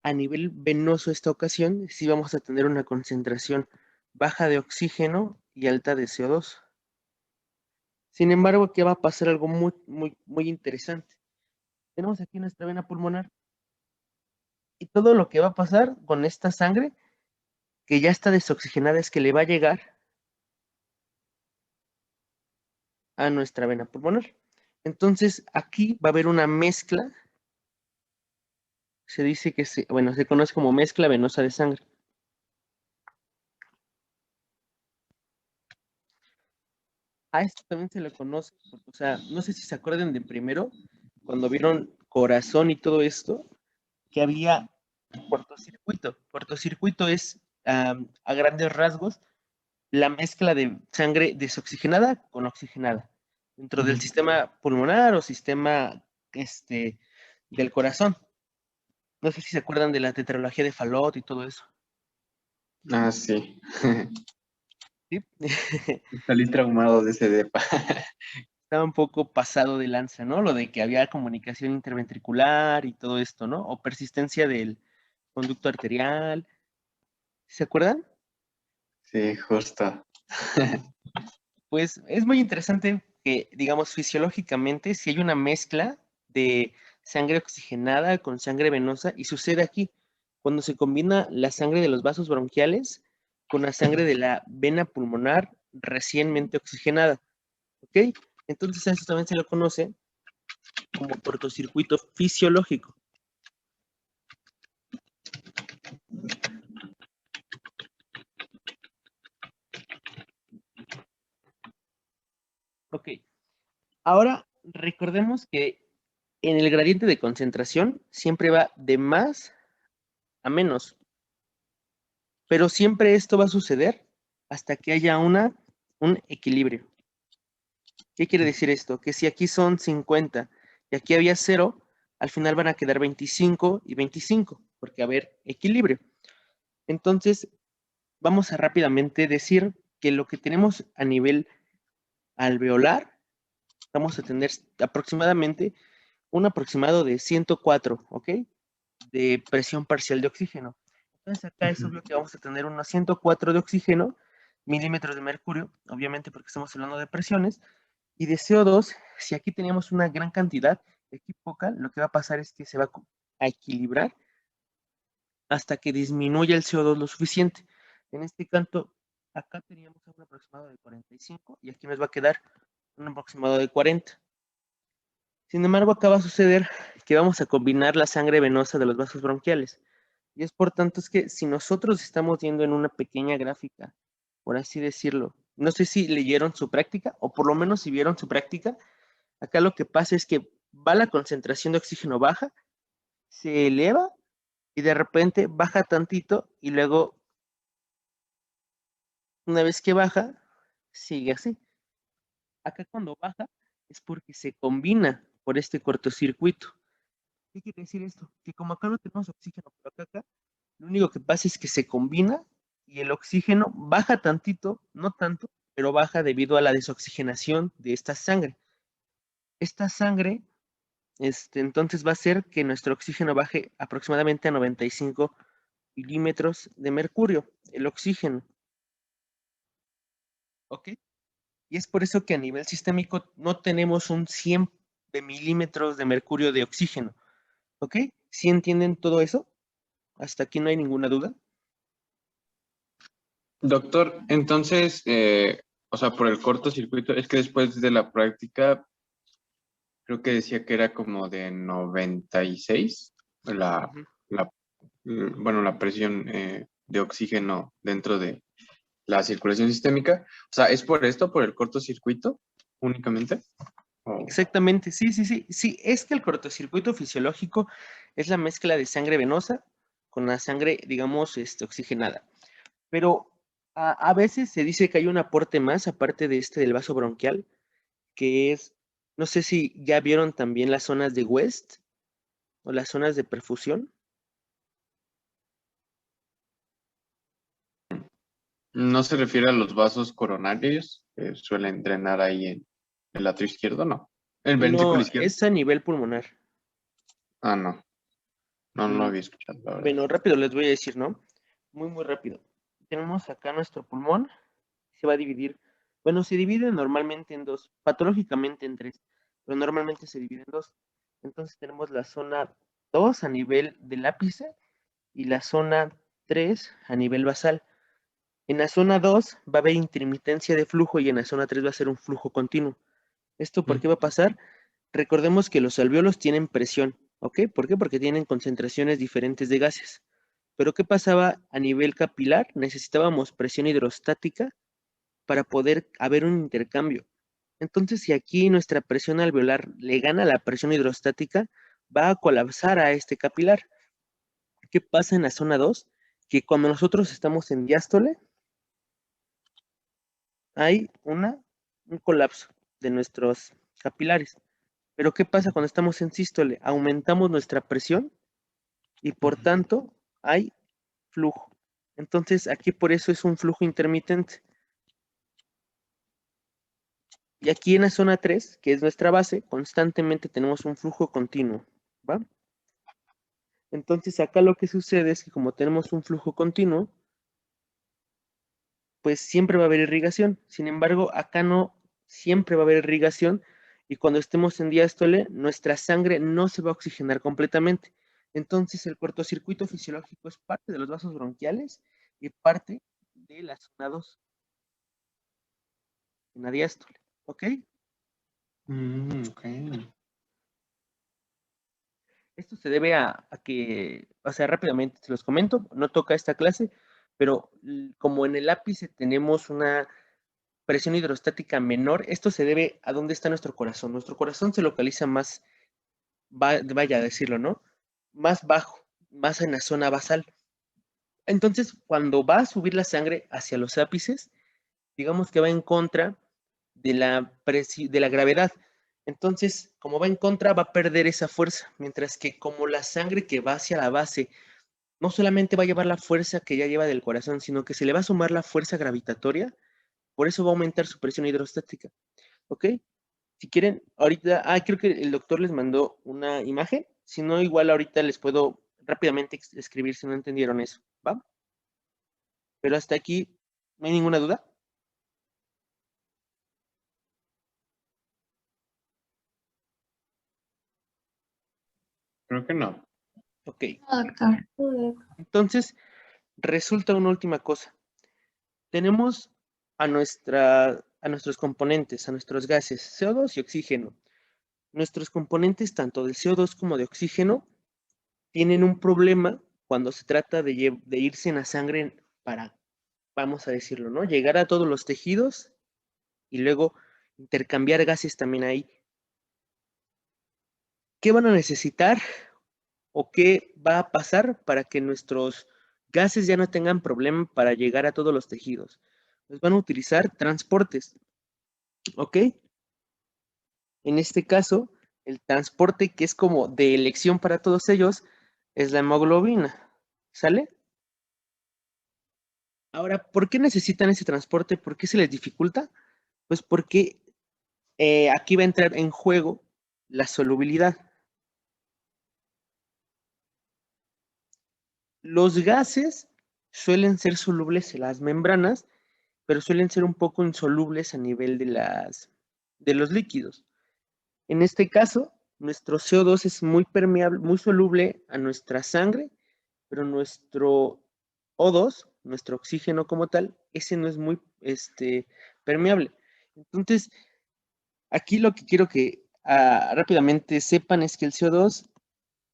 a nivel venoso esta ocasión, sí vamos a tener una concentración baja de oxígeno y alta de CO2. Sin embargo, aquí va a pasar algo muy interesante. Tenemos aquí nuestra vena pulmonar y todo lo que va a pasar con esta sangre que ya está desoxigenada es que le va a llegar a nuestra vena pulmonar. Entonces, aquí va a haber una mezcla, se dice que se conoce como mezcla venosa de sangre. A esto también se le conoce, o sea, no sé si se acuerdan de primero, cuando vieron corazón y todo esto, que había cortocircuito. Cortocircuito es, a grandes rasgos, la mezcla de sangre desoxigenada con oxigenada dentro del sistema pulmonar o sistema del corazón. No sé si se acuerdan de la tetralogía de Fallot y todo eso. Ah, sí. ¿Sí? Salí traumado de ese depa. Estaba un poco pasado de lanza, ¿no? Lo de que había comunicación interventricular y todo esto, ¿no? O persistencia del conducto arterial. ¿Se acuerdan? Sí, justo. Pues es muy interesante que, digamos, fisiológicamente, si hay una mezcla de sangre oxigenada con sangre venosa, y sucede aquí, cuando se combina la sangre de los vasos bronquiales con la sangre de la vena pulmonar recientemente oxigenada, ¿ok? Entonces a eso también se lo conoce como cortocircuito fisiológico. Ok, ahora recordemos que en el gradiente de concentración siempre va de más a menos, pero siempre esto va a suceder hasta que haya un equilibrio. ¿Qué quiere decir esto? Que si aquí son 50 y aquí había 0, al final van a quedar 25 y 25, porque va a haber equilibrio. Entonces, vamos a rápidamente decir que lo que tenemos a nivel alveolar, vamos a tener aproximadamente un aproximado de 104, ¿ok? De presión parcial de oxígeno. Entonces acá es obvio que vamos a tener unos 104 de oxígeno, milímetros de mercurio, obviamente porque estamos hablando de presiones, y de CO2, si aquí teníamos una gran cantidad, y aquí poca, lo que va a pasar es que se va a equilibrar hasta que disminuya el CO2 lo suficiente. En este canto, acá teníamos un aproximado de 45 y aquí nos va a quedar un aproximado de 40. Sin embargo, acá va a suceder que vamos a combinar la sangre venosa de los vasos bronquiales. Y es por tanto es que si nosotros estamos viendo en una pequeña gráfica, por así decirlo, no sé si leyeron su práctica o por lo menos si vieron su práctica, acá lo que pasa es que va la concentración de oxígeno baja, se eleva y de repente baja tantito y luego una vez que baja, sigue así. Acá cuando baja es porque se combina por este cortocircuito. ¿Qué quiere decir esto? Que como acá no tenemos oxígeno, pero acá, lo único que pasa es que se combina y el oxígeno baja tantito, no tanto, pero baja debido a la desoxigenación de esta sangre. Esta sangre, entonces va a hacer que nuestro oxígeno baje aproximadamente a 95 milímetros de mercurio, el oxígeno, ¿ok? Y es por eso que a nivel sistémico no tenemos un 100 de milímetros de mercurio de oxígeno, ¿ok? ¿Sí entienden todo eso? ¿Hasta aquí no hay ninguna duda? Doctor, entonces, o sea, por el cortocircuito, es que después de la práctica, creo que decía que era como de 96 la, Ujú. la, bueno, la presión de oxígeno dentro de la circulación sistémica. O sea, ¿es por esto, por el cortocircuito únicamente? O- Exactamente, sí, sí, sí. Sí, es que el cortocircuito fisiológico es la mezcla de sangre venosa con la sangre, digamos, oxigenada. Pero a veces se dice que hay un aporte más, aparte de del vaso bronquial, que es, no sé si ya vieron también las zonas de West o las zonas de perfusión. ¿No se refiere a los vasos coronarios que suelen drenar ahí en el atrio izquierdo? No. ¿El ventrículo No, izquierdo? es a nivel pulmonar. Ah, no. No, no lo había escuchado, la verdad. Bueno, rápido les voy a decir, ¿no? Muy, muy rápido. Tenemos acá nuestro pulmón, se va a dividir, bueno, se divide normalmente en dos, patológicamente en tres, pero normalmente se divide en dos. Entonces tenemos la zona 2 a nivel del ápice y la zona 3 a nivel basal. En la zona 2 va a haber intermitencia de flujo y en la zona 3 va a ser un flujo continuo. ¿Esto por qué va a pasar? Recordemos que los alvéolos tienen presión, ¿ok? ¿Por qué? Porque tienen concentraciones diferentes de gases. Pero ¿qué pasaba a nivel capilar? Necesitábamos presión hidrostática para poder haber un intercambio. Entonces, si aquí nuestra presión alveolar le gana la presión hidrostática, va a colapsar a este capilar. ¿Qué pasa en la zona 2? Que cuando nosotros estamos en diástole, hay un colapso de nuestros capilares. Pero ¿qué pasa cuando estamos en sístole? Aumentamos nuestra presión y por tanto hay flujo. Entonces aquí por eso es un flujo intermitente. Y aquí en la zona 3, que es nuestra base, constantemente tenemos un flujo continuo, ¿va? Entonces acá lo que sucede es que como tenemos un flujo continuo, pues siempre va a haber irrigación. Sin embargo, acá no siempre va a haber irrigación y cuando estemos en diástole, nuestra sangre no se va a oxigenar completamente. Entonces el cortocircuito fisiológico es parte de los vasos bronquiales y parte de la zona 2, en la diástole, ¿ok? Ok. Esto se debe a que, o sea, rápidamente se los comento, no toca esta clase, pero como en el ápice tenemos una presión hidrostática menor, esto se debe a dónde está nuestro corazón. Nuestro corazón se localiza más, vaya a decirlo, ¿no? Más bajo, más en la zona basal. Entonces, cuando va a subir la sangre hacia los ápices, digamos que va en contra de la gravedad. Entonces, como va en contra, va a perder esa fuerza, mientras que como la sangre que va hacia la base no solamente va a llevar la fuerza que ya lleva del corazón, sino que se le va a sumar la fuerza gravitatoria, por eso va a aumentar su presión hidrostática, ¿ok? Si quieren, ahorita, creo que el doctor les mandó una imagen, si no, igual ahorita les puedo rápidamente escribir si no entendieron eso, ¿va? Pero hasta aquí, ¿no hay ninguna duda? Creo que no. Ok, No, doctor. entonces resulta una última cosa. Tenemos a nuestros componentes, a nuestros gases, CO2 y oxígeno. Nuestros componentes, tanto del CO2 como de oxígeno, tienen un problema cuando se trata de irse en la sangre para, vamos a decirlo, ¿no? Llegar a todos los tejidos y luego intercambiar gases también ahí. ¿Qué van a necesitar o qué va a pasar para que nuestros gases ya no tengan problema para llegar a todos los tejidos? Pues van a utilizar transportes, ¿ok? En este caso, el transporte que es como de elección para todos ellos es la hemoglobina, ¿sale? Ahora, ¿por qué necesitan ese transporte? ¿Por qué se les dificulta? Pues porque aquí va a entrar en juego la solubilidad. Los gases suelen ser solubles en las membranas, pero suelen ser un poco insolubles a nivel de los líquidos. En este caso, nuestro CO2 es muy permeable, muy soluble a nuestra sangre, pero nuestro O2, nuestro oxígeno como tal, ese no es muy permeable. Entonces, aquí lo que quiero que rápidamente sepan es que el CO2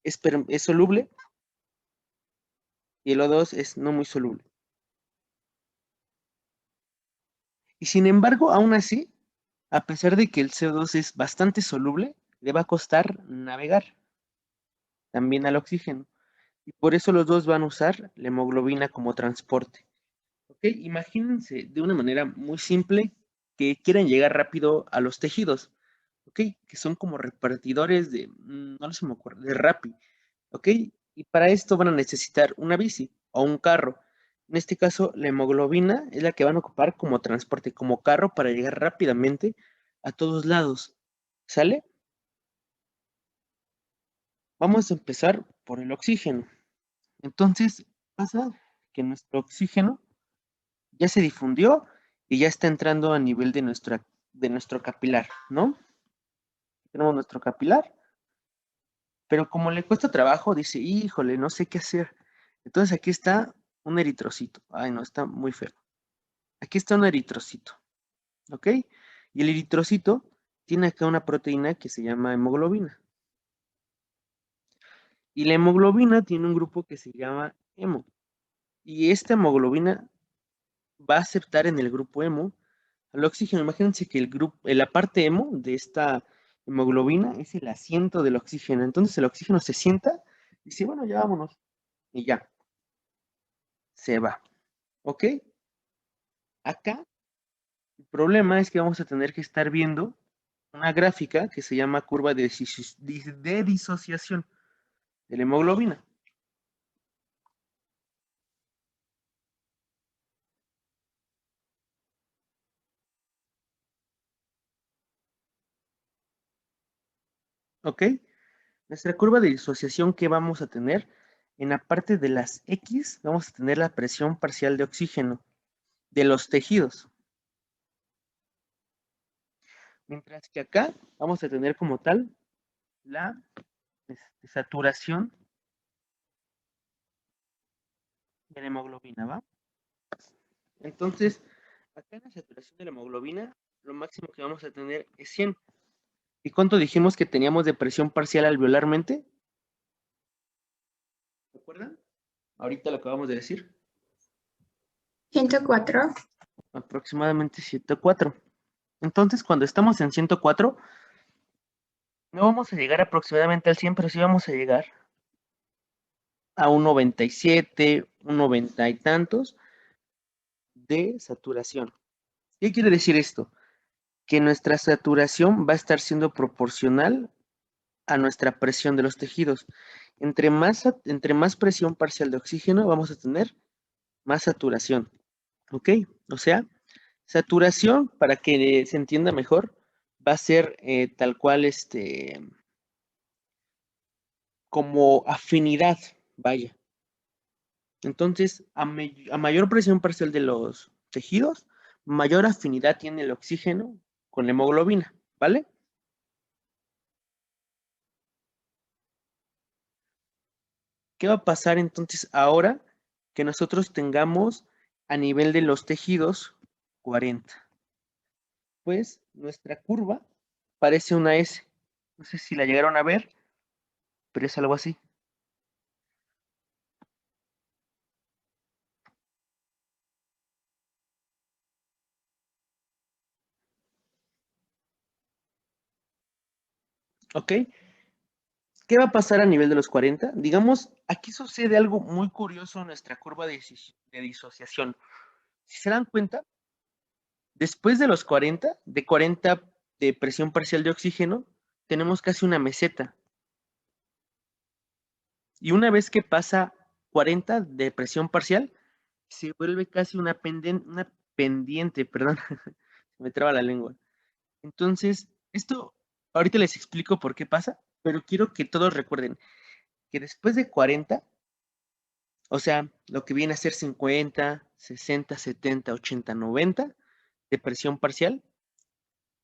es soluble y el O2 es no muy soluble. Y sin embargo, aún así, a pesar de que el CO2 es bastante soluble, le va a costar navegar también al oxígeno. Y por eso los dos van a usar la hemoglobina como transporte. ¿Ok? Imagínense de una manera muy simple que quieren llegar rápido a los tejidos. ¿Ok? Que son como repartidores de, no se me ocurre, de Rappi. ¿Ok? Y para esto van a necesitar una bici o un carro. En este caso, la hemoglobina es la que van a ocupar como transporte, como carro para llegar rápidamente a todos lados. ¿Sale? Vamos a empezar por el oxígeno. Entonces, pasa que nuestro oxígeno ya se difundió y ya está entrando a nivel de nuestro capilar, ¿no? Tenemos nuestro capilar, pero como le cuesta trabajo, dice, híjole, no sé qué hacer. Entonces aquí está un eritrocito. Ay, no, está muy feo. Aquí está un eritrocito, ¿ok? Y el eritrocito tiene acá una proteína que se llama hemoglobina. Y la hemoglobina tiene un grupo que se llama hemo. Y esta hemoglobina va a aceptar en el grupo hemo al oxígeno. Imagínense que la parte hemo de esta hemoglobina es el asiento del oxígeno. Entonces el oxígeno se sienta y dice, bueno, ya vámonos. Y ya, se va. ¿Ok? Acá el problema es que vamos a tener que estar viendo una gráfica que se llama curva de disociación de la hemoglobina. ¿Ok? Nuestra curva de disociación que vamos a tener, en la parte de las X, vamos a tener la presión parcial de oxígeno de los tejidos. Mientras que acá vamos a tener como tal la saturación de la hemoglobina, ¿va? Entonces, acá en la saturación de la hemoglobina, lo máximo que vamos a tener es 100. ¿Y cuánto dijimos que teníamos de presión parcial alveolarmente? ¿Recuerdan? Ahorita lo acabamos de decir. 104. Aproximadamente 104. Entonces, cuando estamos en 104, no vamos a llegar aproximadamente al 100, pero sí vamos a llegar a un 97, un 90 y tantos de saturación. ¿Qué quiere decir esto? Que nuestra saturación va a estar siendo proporcional a nuestra presión de los tejidos. Entre más presión parcial de oxígeno vamos a tener, más saturación. ¿Ok? O sea, saturación, para que se entienda mejor, va a ser tal cual como afinidad, vaya. Entonces, a mayor presión parcial de los tejidos, mayor afinidad tiene el oxígeno con la hemoglobina, ¿vale? ¿Qué va a pasar entonces ahora que nosotros tengamos a nivel de los tejidos 40? Pues nuestra curva parece una S. No sé si la llegaron a ver, pero es algo así. ¿Ok? ¿Qué va a pasar a nivel de los 40? Digamos, aquí sucede algo muy curioso en nuestra curva de disociación. Si se dan cuenta, después de los 40, de 40 de presión parcial de oxígeno, tenemos casi una meseta. Y una vez que pasa 40 de presión parcial, se vuelve casi una pendiente, perdón, me traba la lengua. Entonces, esto ahorita les explico por qué pasa, pero quiero que todos recuerden que después de 40, o sea, lo que viene a ser 50, 60, 70, 80, 90 de presión parcial,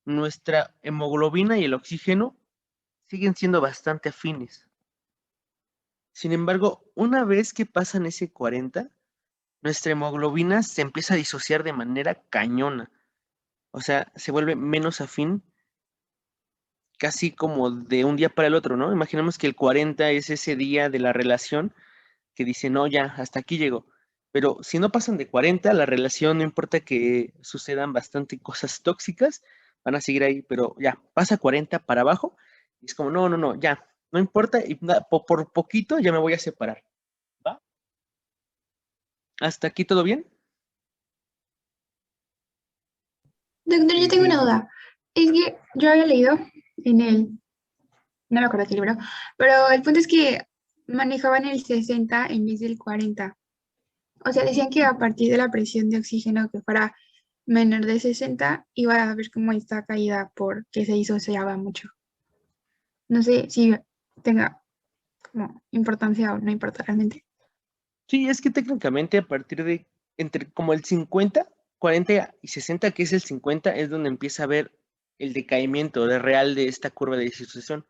nuestra hemoglobina y el oxígeno siguen siendo bastante afines. Sin embargo, una vez que pasan ese 40, nuestra hemoglobina se empieza a disociar de manera cañona. O sea, se vuelve menos afín casi como de un día para el otro, ¿no? Imaginemos que el 40 es ese día de la relación que dice, no, ya, hasta aquí llegó. Pero si no pasan de 40, la relación, no importa que sucedan bastante cosas tóxicas, van a seguir ahí, pero ya, pasa 40 para abajo, y es como, no, no, no, ya, no importa, y por poquito ya me voy a separar, ¿va? ¿Hasta aquí todo bien? Doctor, yo tengo una duda. Es que yo había leído en no me acuerdo qué libro, pero el punto es que manejaban el 60 en vez del 40. O sea, decían que a partir de la presión de oxígeno que fuera menor de 60, iba a haber como esta caída porque se disociaba mucho. No sé si tenga como importancia o no importa realmente. Sí, es que técnicamente a partir de entre como el 50, 40 y 60, que es el 50, es donde empieza a ver el decaimiento de real de esta curva de disociación.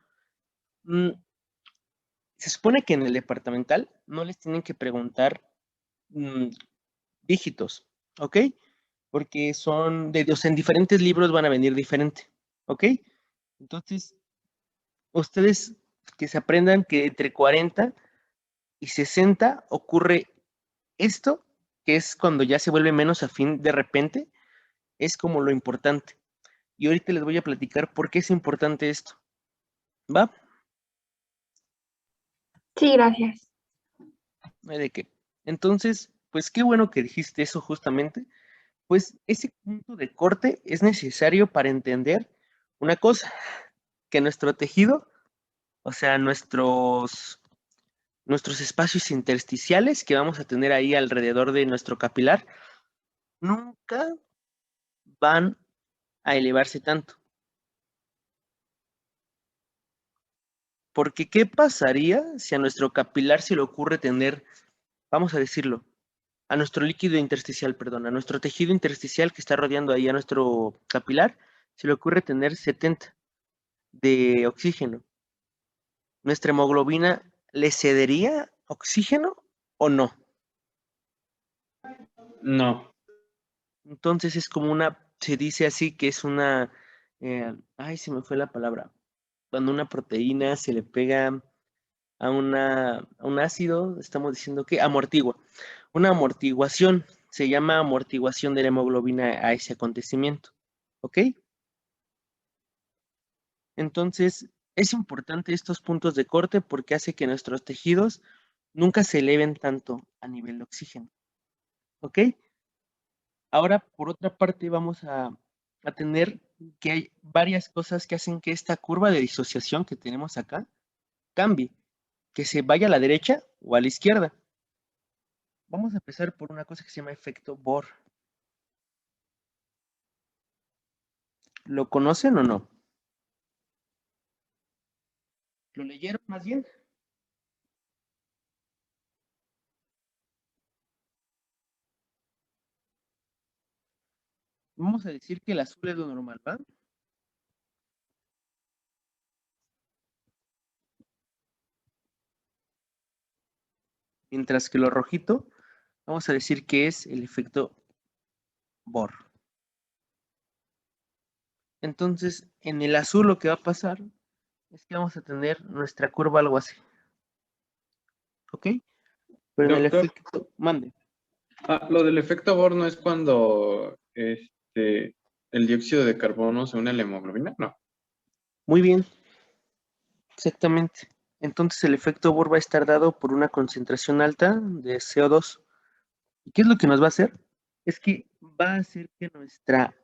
Se supone que en el departamental no les tienen que preguntar dígitos, ¿ok? Porque o sea, en diferentes libros van a venir diferente, ¿ok? Entonces, ustedes que se aprendan que entre 40 y 60 ocurre esto, que es cuando ya se vuelve menos afín de repente, es como lo importante. Y ahorita les voy a platicar por qué es importante esto. ¿Va? Sí, gracias. No hay de qué. Entonces, pues qué bueno que dijiste eso justamente. Pues ese punto de corte es necesario para entender una cosa, que nuestro tejido, o sea, nuestros espacios intersticiales que vamos a tener ahí alrededor de nuestro capilar, nunca van a elevarse tanto. Porque, ¿qué pasaría si a nuestro capilar se le ocurre tener, vamos a decirlo, a nuestro líquido intersticial, perdón, a nuestro tejido intersticial que está rodeando ahí a nuestro capilar, se le ocurre tener 70 de oxígeno? ¿Nuestra hemoglobina le cedería oxígeno o no? No. Entonces es como se dice así que es ay, se me fue la palabra. Cuando una proteína se le pega a un ácido, estamos diciendo que amortigua. Una amortiguación, se llama amortiguación de la hemoglobina a ese acontecimiento. ¿Ok? Entonces, es importante estos puntos de corte porque hace que nuestros tejidos nunca se eleven tanto a nivel de oxígeno. ¿Ok? Ahora, por otra parte, vamos a tener que hay varias cosas que hacen que esta curva de disociación que tenemos acá cambie, que se vaya a la derecha o a la izquierda. Vamos a empezar por una cosa que se llama efecto Bohr. ¿Lo conocen o no? ¿Lo leyeron más bien? Vamos a decir que el azul es lo normal, ¿va? Mientras que lo rojito, vamos a decir que es el efecto Bohr. Entonces, en el azul lo que va a pasar es que vamos a tener nuestra curva algo así. ¿Ok? Pero en el Doctor, efecto, mande. lo del efecto Bohr no es cuando el dióxido de carbono se une a la hemoglobina, no. Muy bien, exactamente. Entonces el efecto Bohr va a estar dado por una concentración alta de CO2. ¿Y qué es lo que nos va a hacer? Es que va a hacer que nuestra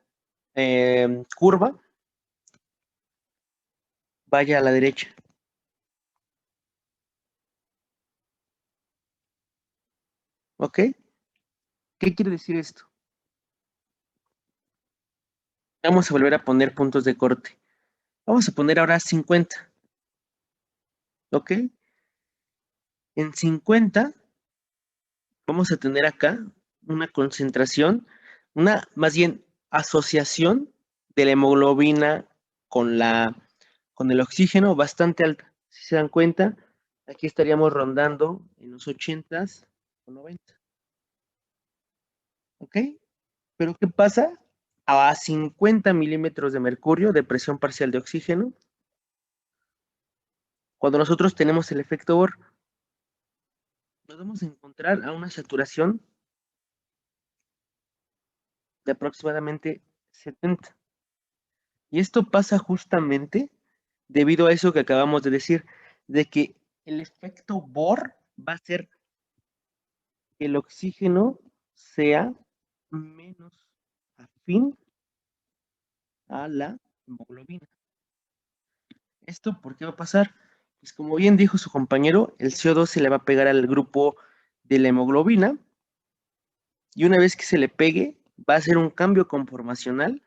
curva vaya a la derecha. ¿Ok? ¿Qué quiere decir esto? Vamos a volver a poner puntos de corte. Vamos a poner ahora 50. ¿Ok? En 50 vamos a tener acá una concentración, más bien asociación de la hemoglobina con con el oxígeno bastante alta. Si se dan cuenta, aquí estaríamos rondando en los 80s o 90. ¿Ok? Pero ¿qué pasa? A 50 milímetros de mercurio de presión parcial de oxígeno, cuando nosotros tenemos el efecto Bohr, nos vamos a encontrar a una saturación de aproximadamente 70. Y esto pasa justamente debido a eso que acabamos de decir, de que el efecto Bohr va a hacer que el oxígeno sea menos afín a la hemoglobina. ¿Esto por qué va a pasar? Pues como bien dijo su compañero, el CO2 se le va a pegar al grupo de la hemoglobina y una vez que se le pegue, va a hacer un cambio conformacional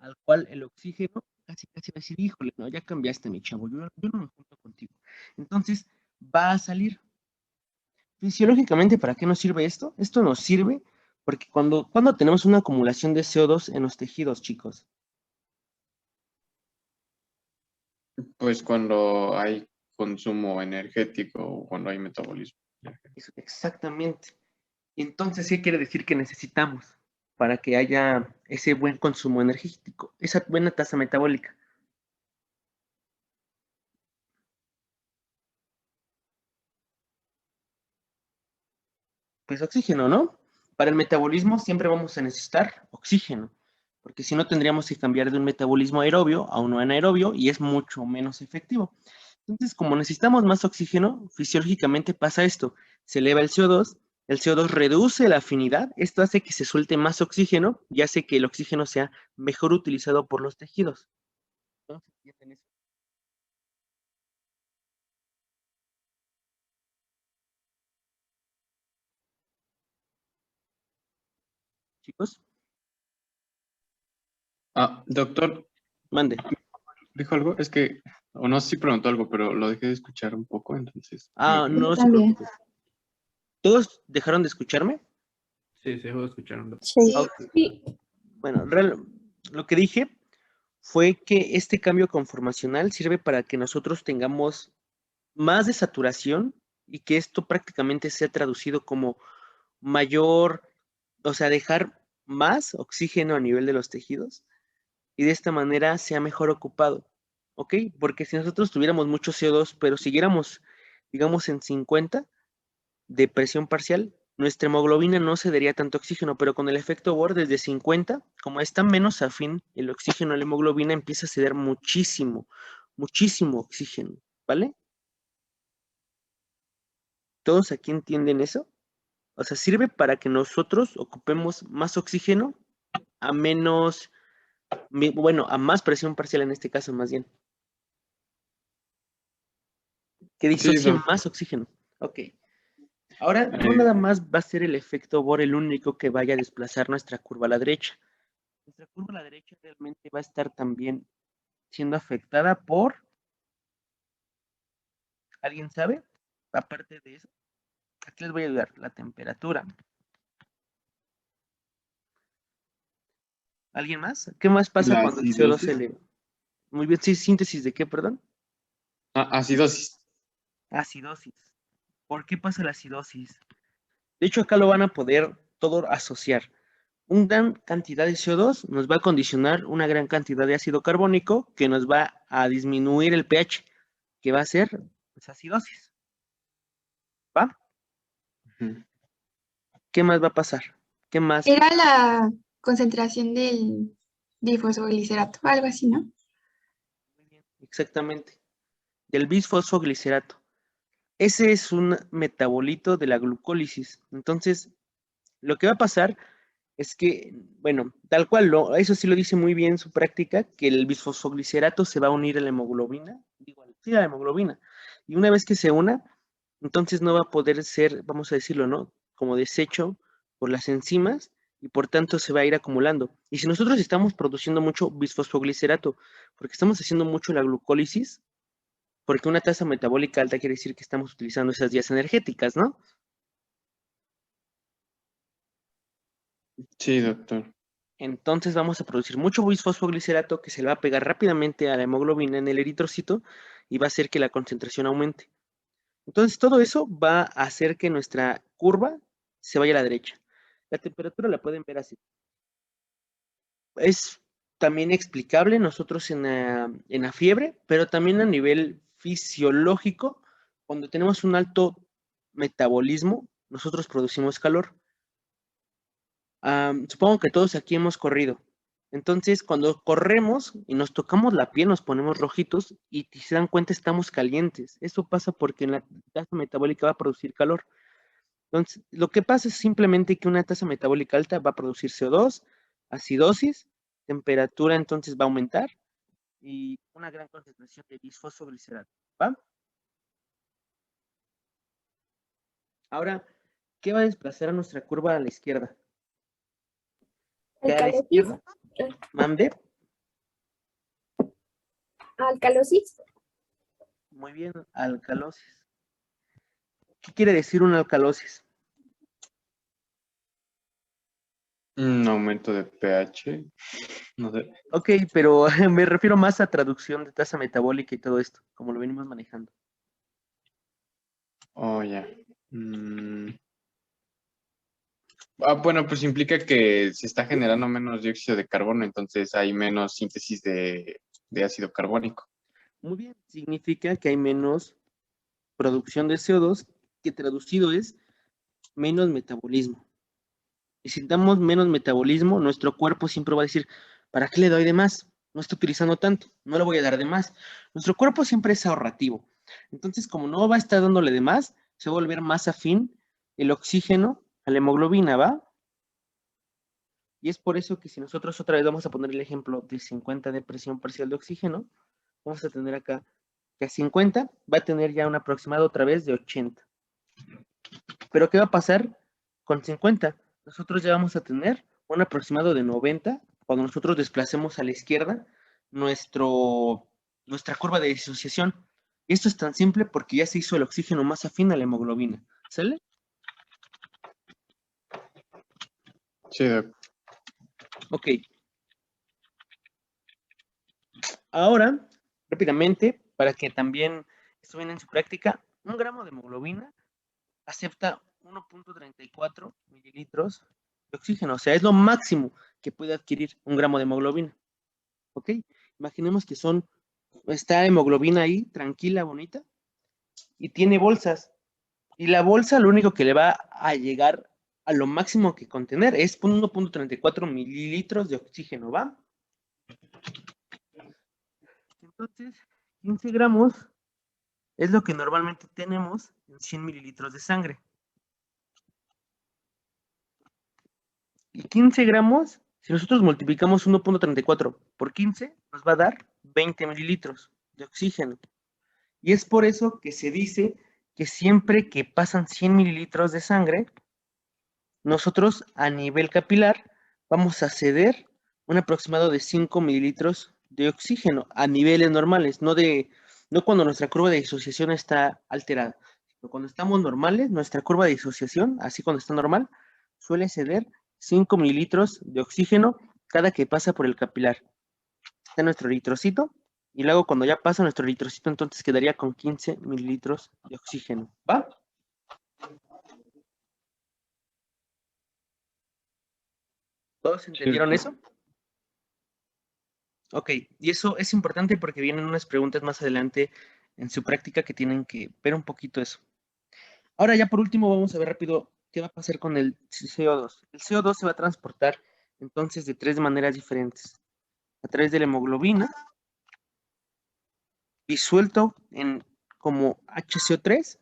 al cual el oxígeno casi va a decir, híjole, no, ya cambiaste, mi chavo, yo no me junto contigo. Entonces, va a salir. Fisiológicamente, ¿para qué nos sirve esto? Esto nos sirve porque cuando tenemos una acumulación de CO2 en los tejidos, chicos. Pues cuando hay consumo energético o cuando hay metabolismo. Eso, exactamente. Entonces, ¿qué quiere decir que necesitamos para que haya ese buen consumo energético, esa buena tasa metabólica? Pues oxígeno, ¿no? Para el metabolismo siempre vamos a necesitar oxígeno, porque si no tendríamos que cambiar de un metabolismo aerobio a uno anaerobio y es mucho menos efectivo. Entonces, como necesitamos más oxígeno, fisiológicamente pasa esto, se eleva el CO2 reduce la afinidad, esto hace que se suelte más oxígeno y hace que el oxígeno sea mejor utilizado por los tejidos. Entonces, ¿entienden eso? Chicos, Doctor, mande. ¿dijo algo? Es que, o no sé si preguntó algo, pero lo dejé de escuchar un poco, entonces. No se También. preocupen. ¿Todos dejaron de escucharme? Sí, se dejó de escuchar un rato. Sí. Ok. Sí. Bueno, lo que dije fue que este cambio conformacional sirve para que nosotros tengamos más de saturación y que esto prácticamente sea traducido como mayor, o sea, dejar más oxígeno a nivel de los tejidos y de esta manera sea mejor ocupado, ¿ok? Porque si nosotros tuviéramos mucho CO2, pero siguiéramos, digamos, en 50 de presión parcial, nuestra hemoglobina no cedería tanto oxígeno, pero con el efecto Bohr desde 50, como está menos afín el oxígeno a la hemoglobina, empieza a ceder muchísimo, muchísimo oxígeno, ¿vale? ¿Todos aquí entienden eso? O sea, sirve para que nosotros ocupemos más oxígeno a menos, bueno, a más presión parcial en este caso, más bien. Que Sí, disocie doctor. más oxígeno. Ok. Ahora, no nada más va a ser el efecto Bohr el único que vaya a desplazar nuestra curva a la derecha. Nuestra curva a la derecha realmente va a estar también siendo afectada por, ¿alguien sabe? Aparte de eso, aquí les voy a ayudar, la temperatura. ¿Alguien más? ¿Qué más pasa La cuando el CO2 se acidosis. eleva? Muy bien, sí, síntesis de qué, perdón. Acidosis. Acidosis. ¿Por qué pasa la acidosis? De hecho, acá lo van a poder todo asociar. Una gran cantidad de CO2 nos va a condicionar una gran cantidad de ácido carbónico que nos va a disminuir el pH, que va a ser pues, acidosis. ¿Va? Ujú. ¿Qué más va a pasar? ¿Qué más? Era la concentración del difosfoglicerato, algo así, ¿no? Exactamente. Del bisfosfoglicerato. Ese es un metabolito de la glucólisis. Entonces, lo que va a pasar es que, bueno, tal cual, eso sí lo dice muy bien su práctica, que el bisfosfoglicerato se va a unir a la hemoglobina, sí, a la hemoglobina. Y una vez que se una, entonces no va a poder ser, vamos a decirlo, ¿no? Como desecho por las enzimas y por tanto se va a ir acumulando. Y si nosotros estamos produciendo mucho bisfosfoglicerato, porque estamos haciendo mucho la glucólisis, porque una tasa metabólica alta quiere decir que estamos utilizando esas vías energéticas, ¿no? Sí, doctor. Entonces vamos a producir mucho bisfosfoglicerato que se le va a pegar rápidamente a la hemoglobina en el eritrocito y va a hacer que la concentración aumente. Entonces todo eso va a hacer que nuestra curva se vaya a la derecha. La temperatura la pueden ver así. Es también explicable nosotros en la fiebre, pero también a nivel fisiológico, cuando tenemos un alto metabolismo, nosotros producimos calor. Supongo que todos aquí hemos corrido. Entonces, cuando corremos y nos tocamos la piel, nos ponemos rojitos y si se dan cuenta estamos calientes. Eso pasa porque la tasa metabólica va a producir calor. Entonces, lo que pasa es simplemente que una tasa metabólica alta va a producir CO2, acidosis, temperatura entonces va a aumentar y una gran concentración de bisfosfoglicerato. ¿Va? Ahora, ¿qué va a desplazar a nuestra curva a la izquierda? Que a la izquierda, mande, Alcalosis. Muy bien, alcalosis. ¿Qué quiere decir una alcalosis? Un aumento de pH. No sé. Ok, pero me refiero más a traducción de tasa metabólica y todo esto, como lo venimos manejando. Oh, ya. Bueno, pues implica que se está generando menos dióxido de carbono, entonces hay menos síntesis de ácido carbónico. Muy bien, significa que hay menos producción de CO2, que traducido es menos metabolismo. Y si damos menos metabolismo, nuestro cuerpo siempre va a decir, ¿para qué le doy de más? No estoy utilizando tanto, no le voy a dar de más. Nuestro cuerpo siempre es ahorrativo. Entonces, como no va a estar dándole de más, se va a volver más afín el oxígeno a la hemoglobina, ¿va? Y es por eso que si nosotros otra vez vamos a poner el ejemplo de 50 de presión parcial de oxígeno, vamos a tener acá que a 50 va a tener ya un aproximado otra vez de 80. Pero ¿qué va a pasar con 50? Nosotros ya vamos a tener un aproximado de 90 cuando nosotros desplacemos a la izquierda nuestra curva de disociación. Y esto es tan simple porque ya se hizo el oxígeno más afín a la hemoglobina. ¿Sale? Sí, Ok. Ahora, rápidamente, para que también estudien en su práctica, 1 gramo de hemoglobina acepta 1.34 mililitros de oxígeno. O sea, es lo máximo que puede adquirir 1 gramo de hemoglobina. ¿Ok? Imaginemos que está hemoglobina ahí, tranquila, bonita, y tiene bolsas. Y la bolsa lo único que le va a llegar a lo máximo que contener es 1.34 mililitros de oxígeno, ¿va? Entonces, 15 gramos es lo que normalmente tenemos en 100 mililitros de sangre. Y 15 gramos, si nosotros multiplicamos 1.34 por 15, nos va a dar 20 mililitros de oxígeno. Y es por eso que se dice que siempre que pasan 100 mililitros de sangre, nosotros a nivel capilar vamos a ceder un aproximado de 5 mililitros de oxígeno a niveles normales, no cuando nuestra curva de disociación está alterada. Pero cuando estamos normales, nuestra curva de disociación, así cuando está normal, suele ceder 5 mililitros de oxígeno cada que pasa por el capilar. Está nuestro eritrocito, y luego cuando ya pasa nuestro eritrocito, entonces quedaría con 15 mililitros de oxígeno. ¿Va? ¿Todos entendieron eso? Ok, y eso es importante porque vienen unas preguntas más adelante en su práctica que tienen que ver un poquito eso. Ahora ya por último vamos a ver rápido qué va a pasar con el CO2. El CO2 se va a transportar entonces de 3 maneras diferentes. A través de la hemoglobina, disuelto como HCO3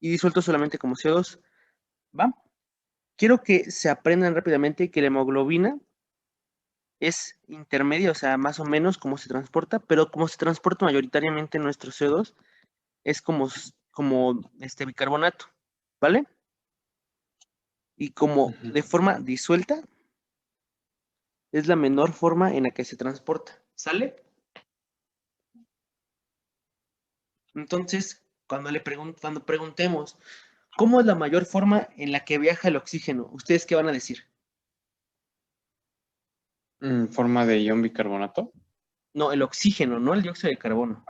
y disuelto solamente como CO2. ¿Va? Quiero que se aprendan rápidamente que la hemoglobina es intermedia, o sea, más o menos cómo se transporta, pero como se transporta mayoritariamente nuestro CO2, es como bicarbonato, ¿vale? Y como de forma disuelta, es la menor forma en la que se transporta, ¿sale? Entonces, cuando preguntemos, ¿cómo es la mayor forma en la que viaja el oxígeno? ¿Ustedes qué van a decir? en forma de ion bicarbonato. No, el oxígeno, no el dióxido de carbono.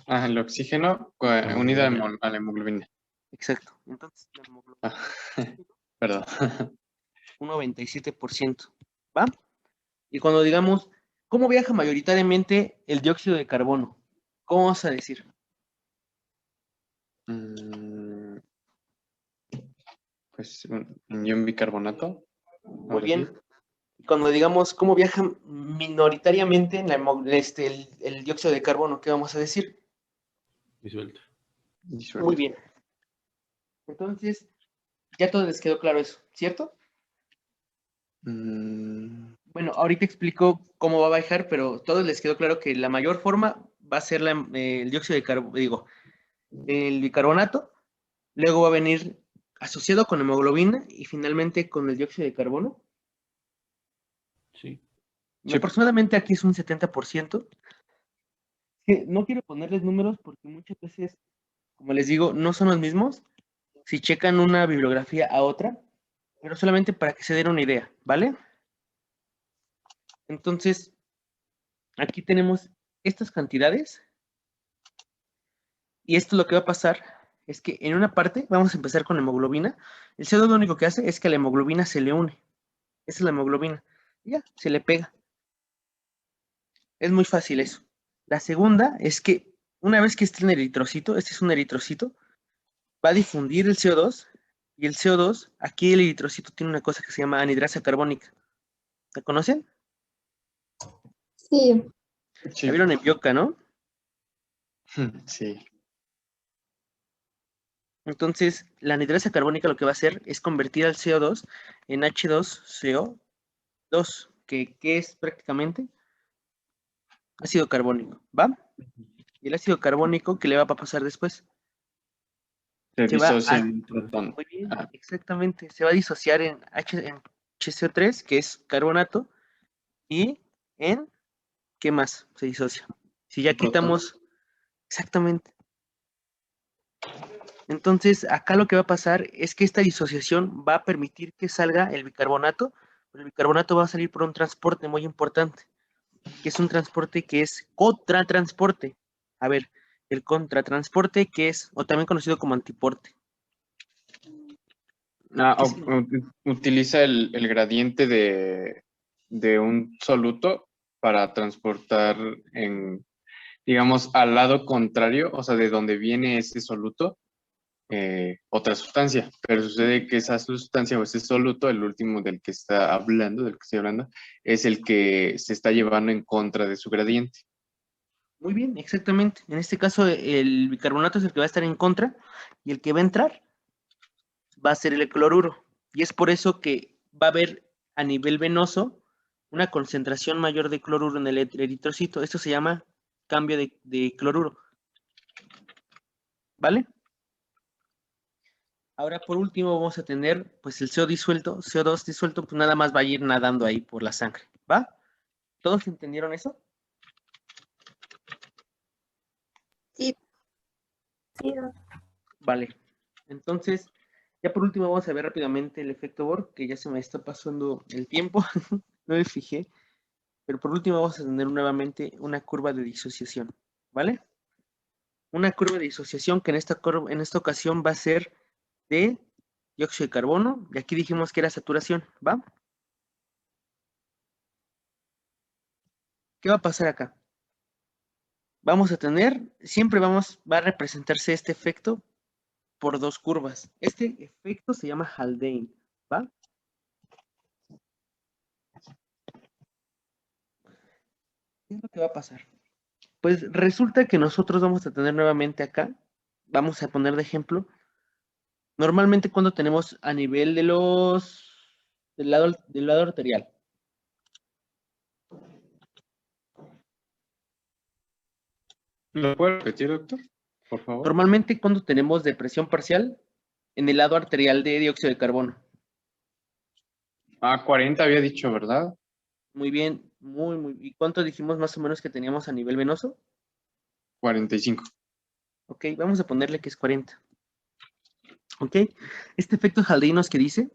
El oxígeno unido a la hemoglobina. Exacto. Entonces, la hemoglobina, Perdón. un 97%, ¿va? Y cuando digamos, ¿cómo viaja mayoritariamente el dióxido de carbono? ¿Cómo vamos a decir? Pues en ion bicarbonato. Muy bien. Cuando digamos cómo viaja minoritariamente el dióxido de carbono, ¿qué vamos a decir? Disuelto. Muy bien. Entonces, ya todo les quedó claro eso, ¿cierto? Bueno, ahorita explico cómo va a viajar, pero todos les quedó claro que la mayor forma va a ser el dióxido de carbono, el bicarbonato, luego va a venir asociado con hemoglobina y finalmente con el dióxido de carbono. Sí. Aproximadamente aquí es un 70%. que no quiero ponerles números porque muchas veces, como les digo, no son los mismos si checan una bibliografía a otra, pero solamente para que se den una idea, ¿vale? Entonces, aquí tenemos estas cantidades y esto lo que va a pasar es que en una parte vamos a empezar con la hemoglobina. El CO2 lo único que hace es que a la hemoglobina se le une. Esa es la hemoglobina. Y ya, se le pega. Es muy fácil eso. La segunda es que una vez que esté en el eritrocito, este es un eritrocito, va a difundir el CO2 y el CO2, aquí el eritrocito tiene una cosa que se llama anhidrasa carbónica. ¿La conocen? Sí, Sí. La vieron en Bioca, ¿no? Sí. Entonces, la anhidrasa carbónica lo que va a hacer es convertir al CO2 en H2CO2, que es prácticamente ácido carbónico, ¿va? Y el ácido carbónico, ¿qué le va a pasar después? Se Se va disocia a, en un protón. muy bien, Ah, exactamente, se va a disociar en HCO3, que es carbonato, y en, ¿qué más se disocia? Si ya protón. quitamos, exactamente. Entonces, acá lo que va a pasar es que esta disociación va a permitir que salga el bicarbonato, pero el bicarbonato va a salir por un transporte muy importante, que es un transporte que es contratransporte. A ver, el contratransporte que es, o también conocido como antiporte. ¿Qué es? Utiliza el gradiente de un soluto para transportar digamos, al lado contrario, o sea, de donde viene ese soluto, otra sustancia. Pero sucede que esa sustancia o ese soluto, el último del que está hablando, del que estoy hablando, es el que se está llevando en contra de su gradiente. Muy bien, exactamente. En este caso, el bicarbonato es el que va a estar en contra y el que va a entrar va a ser el cloruro. Y es por eso que va a haber a nivel venoso una concentración mayor de cloruro en el eritrocito. Esto se llama cambio de cloruro. ¿Vale? Ahora, por último, vamos a tener pues el CO disuelto, CO2 disuelto, pues nada más va a ir nadando ahí por la sangre. ¿Va? ¿Todos entendieron eso? sí. Vale. Entonces, ya por último vamos a ver rápidamente el efecto Bohr, que ya se me está pasando el tiempo, no me fijé, pero por último vamos a tener nuevamente una curva de disociación, ¿vale? Una curva de disociación que en esta ocasión va a ser de dióxido de carbono, y aquí dijimos que era saturación, ¿va? ¿Qué va a pasar acá? Vamos a tener, siempre va a representarse este efecto por dos curvas. Este efecto se llama Haldane, ¿va? ¿Qué es lo que va a pasar? Pues resulta que nosotros vamos a tener nuevamente acá, vamos a poner de ejemplo, normalmente cuando tenemos a nivel de del lado arterial. ¿Lo puedo repetir, doctor? Por favor. Normalmente cuando tenemos depresión parcial en el lado arterial de dióxido de carbono. 40 había dicho, ¿verdad? Muy bien, muy. ¿Y cuánto dijimos más o menos que teníamos a nivel venoso? 45. Ok, vamos a ponerle que es 40. Ok, este efecto Haldane que dice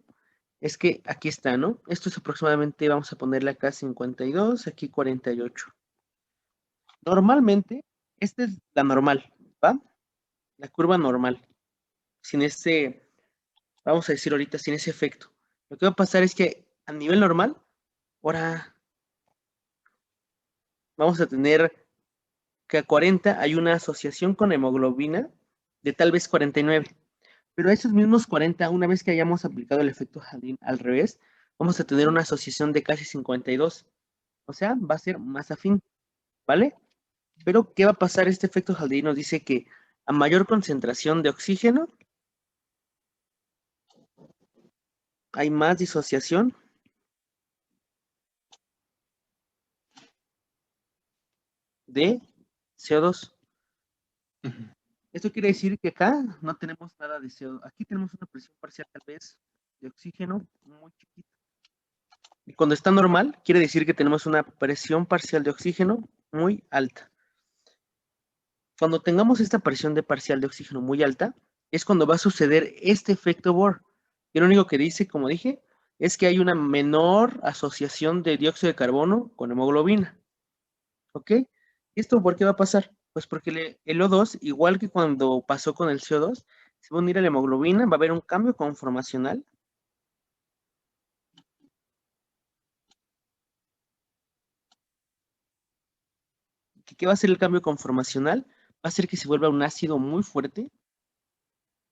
es que aquí está, ¿no? Esto es aproximadamente, vamos a ponerle acá 52, aquí 48. Normalmente, esta es la normal, ¿va? La curva normal, sin vamos a decir ahorita, sin ese efecto. Lo que va a pasar es que a nivel normal, ahora vamos a tener que a 40 hay una asociación con hemoglobina de tal vez 49. Pero a esos mismos 40, una vez que hayamos aplicado el efecto Haldane al revés, vamos a tener una asociación de casi 52. O sea, va a ser más afín, ¿vale? Pero, ¿qué va a pasar? Este efecto Haldane nos dice que a mayor concentración de oxígeno, hay más disociación de CO2. Esto quiere decir que acá no tenemos nada de CO2. Aquí tenemos una presión parcial tal vez de oxígeno muy chiquita. Y cuando está normal, quiere decir que tenemos una presión parcial de oxígeno muy alta. Cuando tengamos esta presión de parcial de oxígeno muy alta, es cuando va a suceder este efecto Bohr. Y lo único que dice, como dije, es que hay una menor asociación de dióxido de carbono con hemoglobina. ¿Ok? ¿Esto por qué va a pasar? Pues porque el O2, igual que cuando pasó con el CO2, se va a unir a la hemoglobina, va a haber un cambio conformacional. ¿Qué va a ser el cambio conformacional? Va a ser que se vuelva un ácido muy fuerte.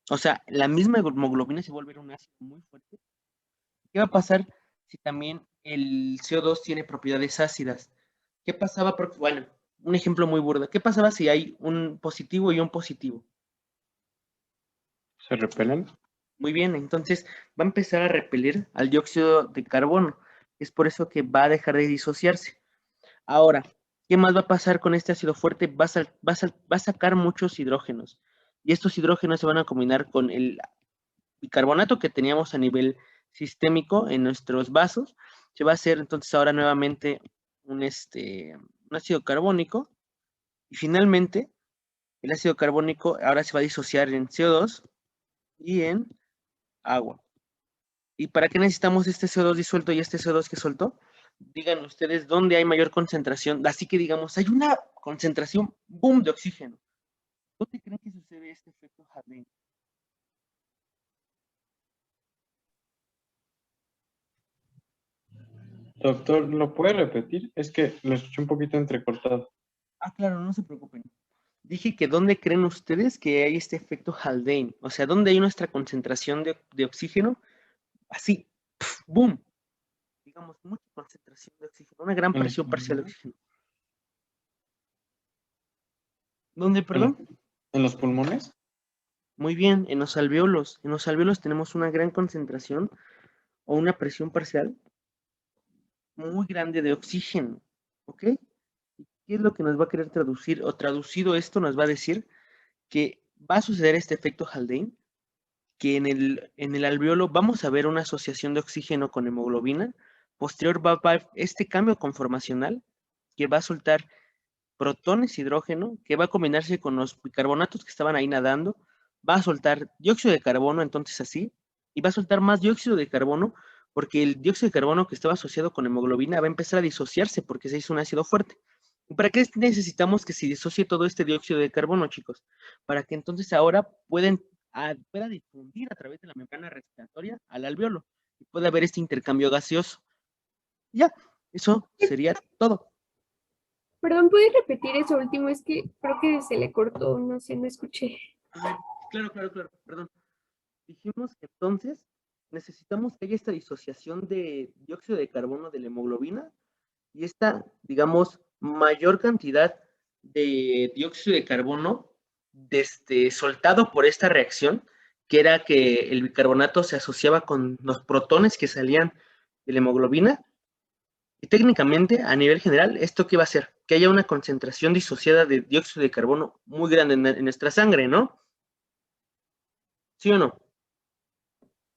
O sea, la misma hemoglobina se vuelve un ácido muy fuerte. ¿Qué va a pasar si también el CO2 tiene propiedades ácidas? ¿Qué pasaba? Bueno, un ejemplo muy burdo. ¿Qué pasaba si hay un positivo y un positivo? ¿Se repelen? Muy bien, entonces va a empezar a repeler al dióxido de carbono. Es por eso que va a dejar de disociarse. Ahora, ¿qué más va a pasar con este ácido fuerte? Va a sacar muchos hidrógenos. Y estos hidrógenos se van a combinar con el bicarbonato que teníamos a nivel sistémico en nuestros vasos. Se va a hacer entonces ahora nuevamente un ácido carbónico. Y finalmente, el ácido carbónico ahora se va a disociar en CO2 y en agua. ¿Y para qué necesitamos este CO2 disuelto y este CO2 que soltó? Digan ustedes dónde hay mayor concentración. Así que digamos, hay una concentración, boom, de oxígeno. ¿Dónde creen que sucede este efecto Haldane? Doctor, ¿lo puede repetir? Es que lo escuché un poquito entrecortado. Ah, claro, no se preocupen. Dije que dónde creen ustedes que hay este efecto Haldane. O sea, dónde hay nuestra concentración de oxígeno. Así, pf, boom. Digamos, mucha concentración de oxígeno, una gran ¿En los presión parcial de pulmones? oxígeno. ¿Dónde, ¿En, lo- perdón? en los pulmones? Muy bien, en los alvéolos. En los alvéolos tenemos una gran concentración o una presión parcial muy grande de oxígeno. ¿Ok? ¿Y qué es lo que nos va a querer traducir? O traducido esto nos va a decir que va a suceder este efecto Haldane, que en el alveolo vamos a ver una asociación de oxígeno con hemoglobina. Posterior va a haber este cambio conformacional que va a soltar protones hidrógeno, que va a combinarse con los bicarbonatos que estaban ahí nadando, va a soltar dióxido de carbono, entonces así, y va a soltar más dióxido de carbono, porque el dióxido de carbono que estaba asociado con hemoglobina va a empezar a disociarse porque se hizo un ácido fuerte. ¿Y para qué necesitamos que se disocie todo este dióxido de carbono, chicos? Para que entonces ahora pueda difundir a través de la membrana respiratoria al alveolo y pueda haber este intercambio gaseoso. Ya, eso sería todo. Perdón, ¿puedes repetir eso último? Es que creo que se le cortó, no sé, no escuché. Ay, claro, perdón. Dijimos que entonces necesitamos que haya esta disociación de dióxido de carbono de la hemoglobina y esta, digamos, mayor cantidad de dióxido de carbono soltado por esta reacción, que era que el bicarbonato se asociaba con los protones que salían de la hemoglobina. Y técnicamente, a nivel general, ¿esto qué va a hacer? Que haya una concentración disociada de dióxido de carbono muy grande en nuestra sangre, ¿no? ¿Sí o no?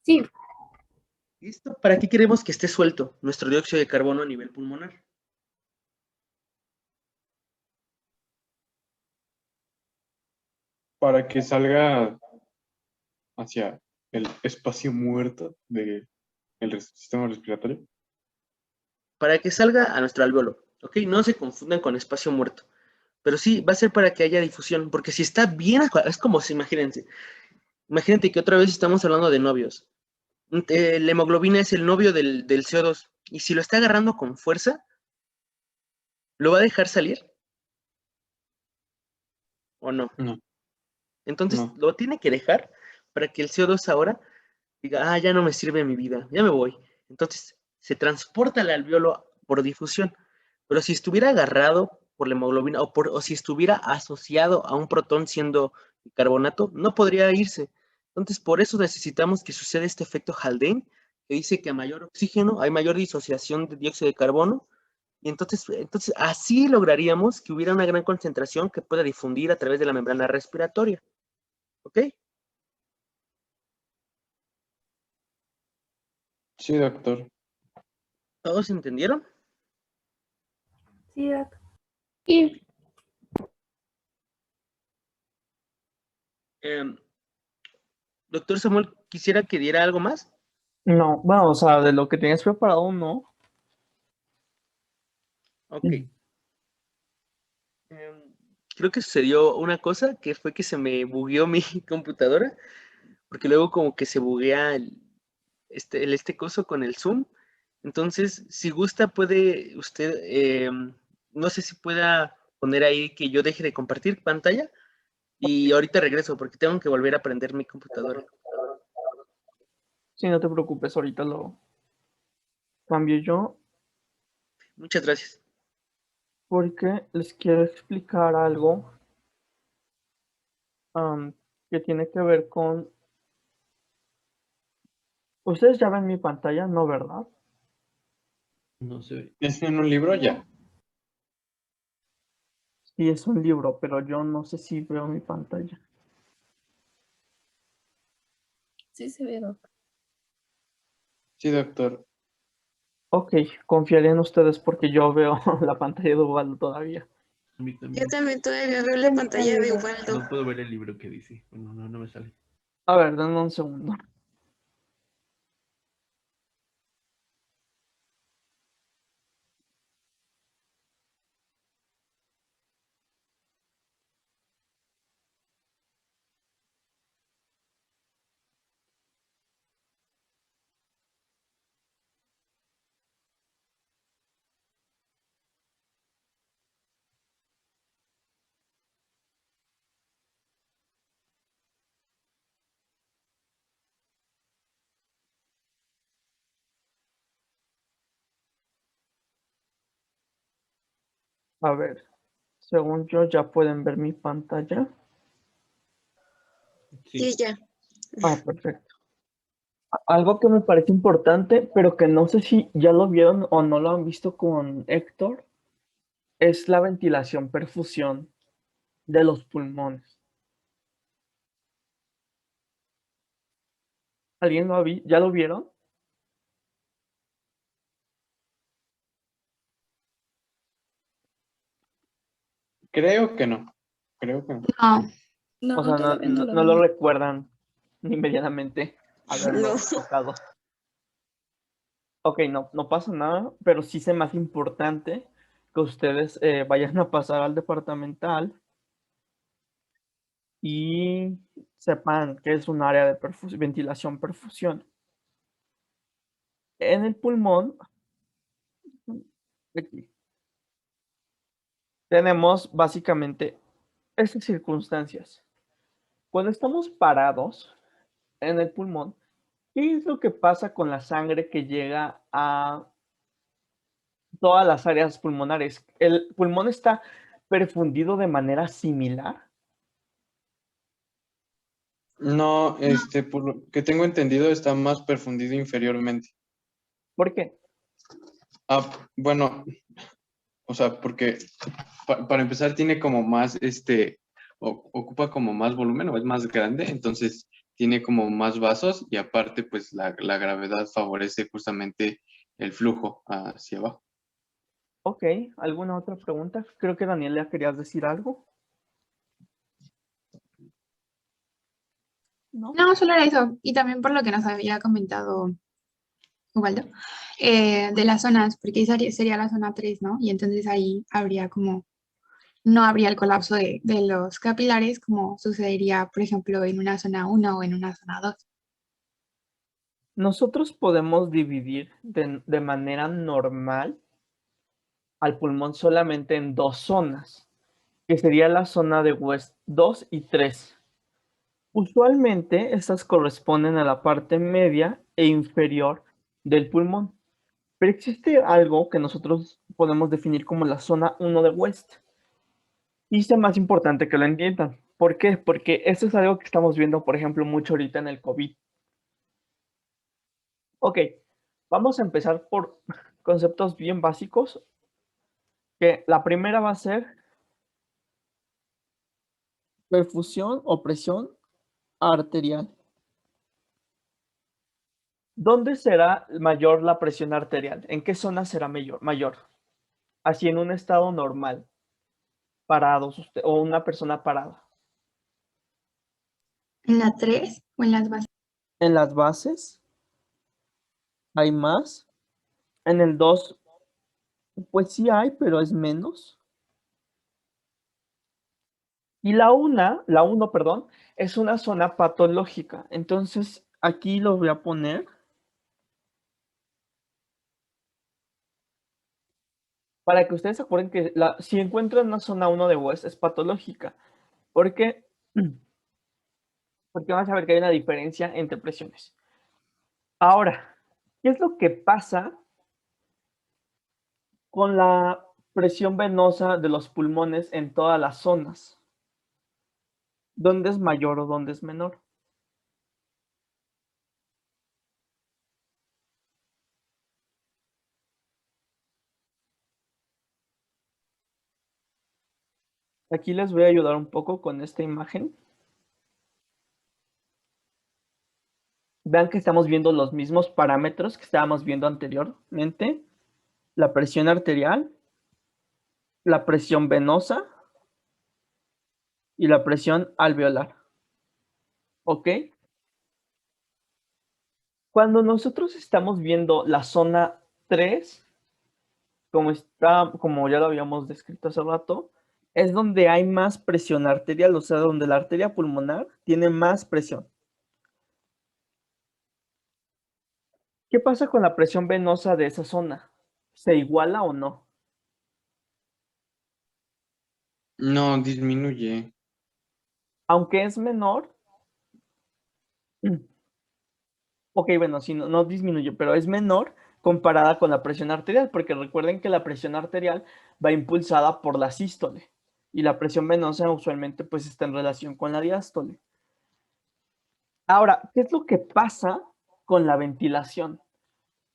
Sí, ¿Listo? ¿Para qué queremos que esté suelto nuestro dióxido de carbono a nivel pulmonar? Para que salga hacia el espacio muerto del sistema respiratorio. Para que salga a nuestro alveolo, ¿ok? No se confundan con espacio muerto. Pero sí, va a ser para que haya difusión, porque si está bien, es como si, imagínate que otra vez estamos hablando de novios. La hemoglobina es el novio del CO2, y si lo está agarrando con fuerza, ¿lo va a dejar salir o no? No, Entonces, no. lo tiene que dejar para que el CO2 ahora diga, ya no me sirve mi vida, ya me voy. Entonces, se transporta al alveolo por difusión. Pero si estuviera agarrado por la hemoglobina o si estuviera asociado a un protón siendo carbonato, no podría irse. Entonces, por eso necesitamos que suceda este efecto Haldane, que dice que a mayor oxígeno hay mayor disociación de dióxido de carbono. Y entonces así lograríamos que hubiera una gran concentración que pueda difundir a través de la membrana respiratoria. ¿Ok? Sí, doctor. ¿Todos entendieron? sí, Doc. Y Em, Doctor Samuel, quisiera que diera algo más. No, bueno, o sea, de lo que tenías preparado, no. Ok. Em, Creo que sucedió una cosa que fue que se me bugueó mi computadora, porque luego como que se buguea este coso con el Zoom. Entonces, si gusta, puede usted, no sé si pueda poner ahí que yo deje de compartir pantalla y ahorita regreso porque tengo que volver a prender mi computadora. Sí, no te preocupes, ahorita lo cambio yo Muchas gracias. porque les quiero explicar algo que tiene que ver con... Ustedes ya ven mi pantalla, ¿no, verdad? No se ve. ¿Es en un libro ya? Sí, es un libro, pero yo no sé si veo mi pantalla. Sí se ve, Doc. Sí, doctor. Ok, confiaré en ustedes porque yo veo la pantalla de Ubaldo todavía. A mí Yo también. también todavía veo la pantalla de Ubaldo. No puedo ver el libro que dice. Bueno, no me sale. A ver, denme un segundo. A ver, según yo ya pueden ver mi pantalla. Sí. Sí, ya. Ah, perfecto. Algo que me parece importante, pero que no sé si ya lo vieron o no lo han visto con Héctor, es la ventilación perfusión de los pulmones. ¿Alguien lo ya lo vieron? Creo que no. Creo que no. No, No, O sea, no, todavía no lo no lo veo. recuerdan ni medianamente haberlo No. tocado. Ok, no pasa nada, pero sí se me hace importante que ustedes vayan a pasar al departamental y sepan que es un área de ventilación perfusión. En el pulmón, aquí, tenemos básicamente estas circunstancias. Cuando estamos parados en el pulmón, ¿qué es lo que pasa con la sangre que llega a todas las áreas pulmonares? ¿El pulmón está perfundido de manera similar? No, por lo que tengo entendido, está más perfundido inferiormente. ¿Por qué? Ah, bueno, o sea, porque para empezar tiene como más, ocupa como más volumen o es más grande, entonces tiene como más vasos y aparte, pues la gravedad favorece justamente el flujo hacia abajo. Ok, ¿alguna otra pregunta? Creo que Daniela querías decir algo. ¿No? no, solo era eso. Y también por lo que nos había comentado Ubaldo, de las zonas, porque esa sería la zona 3, ¿no? Y entonces ahí habría como, no habría el colapso de los capilares como sucedería, por ejemplo, en una zona 1 o en una zona 2. Nosotros podemos dividir de manera normal al pulmón solamente en dos zonas, que sería la zona de West 2 y 3. Usualmente estas corresponden a la parte media e inferior del pulmón, pero existe algo que nosotros podemos definir como la zona 1 de West. Y es más importante que lo entiendan. ¿Por qué? Porque esto es algo que estamos viendo, por ejemplo, mucho ahorita en el COVID. Ok, vamos a empezar por conceptos bien básicos, que la primera va a ser perfusión o presión arterial. ¿Dónde será mayor la presión arterial? ¿En qué zona será mayor? Así en un estado normal, parados usted, o una persona parada. ¿En la 3 o en las bases? En las bases hay más. En el 2, pues sí hay, pero es menos. Y la 1, perdón, es una zona patológica. Entonces, aquí lo voy a poner para que ustedes se acuerden que si encuentran una zona 1 de West es patológica. ¿Por qué? Porque van a saber que hay una diferencia entre presiones. Ahora, ¿qué es lo que pasa con la presión venosa de los pulmones en todas las zonas? ¿Dónde es mayor o dónde es menor? Aquí les voy a ayudar un poco con esta imagen. Vean que estamos viendo los mismos parámetros que estábamos viendo anteriormente. La presión arterial, la presión venosa y la presión alveolar. ¿Ok? Cuando nosotros estamos viendo la zona 3, como ya lo habíamos descrito hace rato, es donde hay más presión arterial, o sea, donde la arteria pulmonar tiene más presión. ¿Qué pasa con la presión venosa de esa zona? ¿Se iguala o no? No, disminuye. Aunque es menor, ok, bueno, sí, no disminuye, pero es menor comparada con la presión arterial, porque recuerden que la presión arterial va impulsada por la sístole y la presión venosa usualmente pues está en relación con la diástole. Ahora, ¿qué es lo que pasa con la ventilación?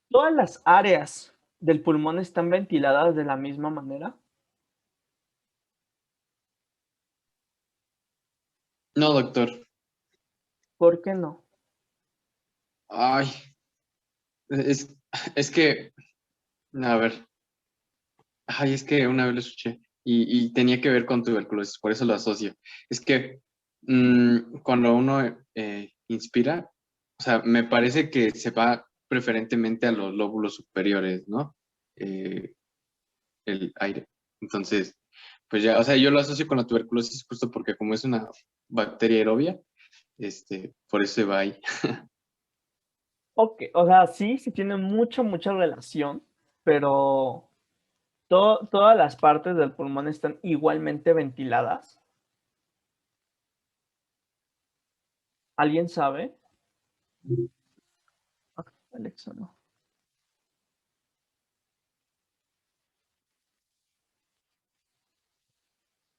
¿Todas las áreas del pulmón están ventiladas de la misma manera? No, doctor. ¿Por qué no? Ay, es, es que, a ver, ay, es que una vez lo escuché y tenía que ver con tuberculosis, por eso lo asocio. Es que cuando uno inspira, o sea, me parece que se va preferentemente a los lóbulos superiores, ¿no? Eh, el aire. Entonces, pues ya, o sea, yo lo asocio con la tuberculosis justo porque como es una bacteria aerobia, por eso se va ahí. Ok, o sea, sí tiene mucha relación, pero todas las partes del pulmón están igualmente ventiladas. ¿Alguien sabe? Alexa, no.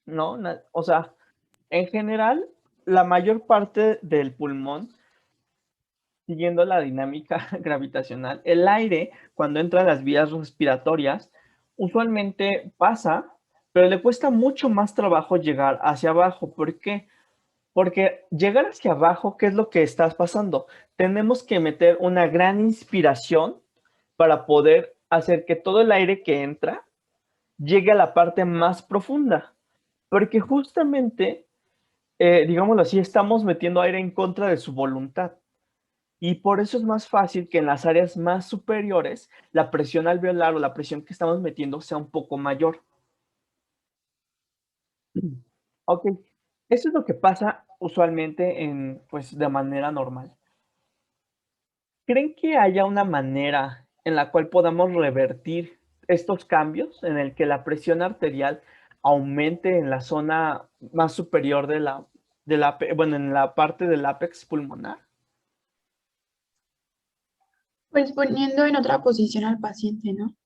No, o sea, en general, la mayor parte del pulmón, siguiendo la dinámica gravitacional, el aire, cuando entra a las vías respiratorias, usualmente pasa, pero le cuesta mucho más trabajo llegar hacia abajo. ¿Por qué? Porque llegar hacia abajo, ¿qué es lo que está pasando? Tenemos que meter una gran inspiración para poder hacer que todo el aire que entra llegue a la parte más profunda. Porque justamente, digámoslo así, estamos metiendo aire en contra de su voluntad. Y por eso es más fácil que en las áreas más superiores la presión alveolar o la presión que estamos metiendo sea un poco mayor. Ok, eso es lo que pasa usualmente pues, de manera normal. ¿Creen que haya una manera en la cual podamos revertir estos cambios en el que la presión arterial aumente en la zona más superior bueno, en la parte del ápex pulmonar? Pues poniendo en otra posición al paciente, ¿no?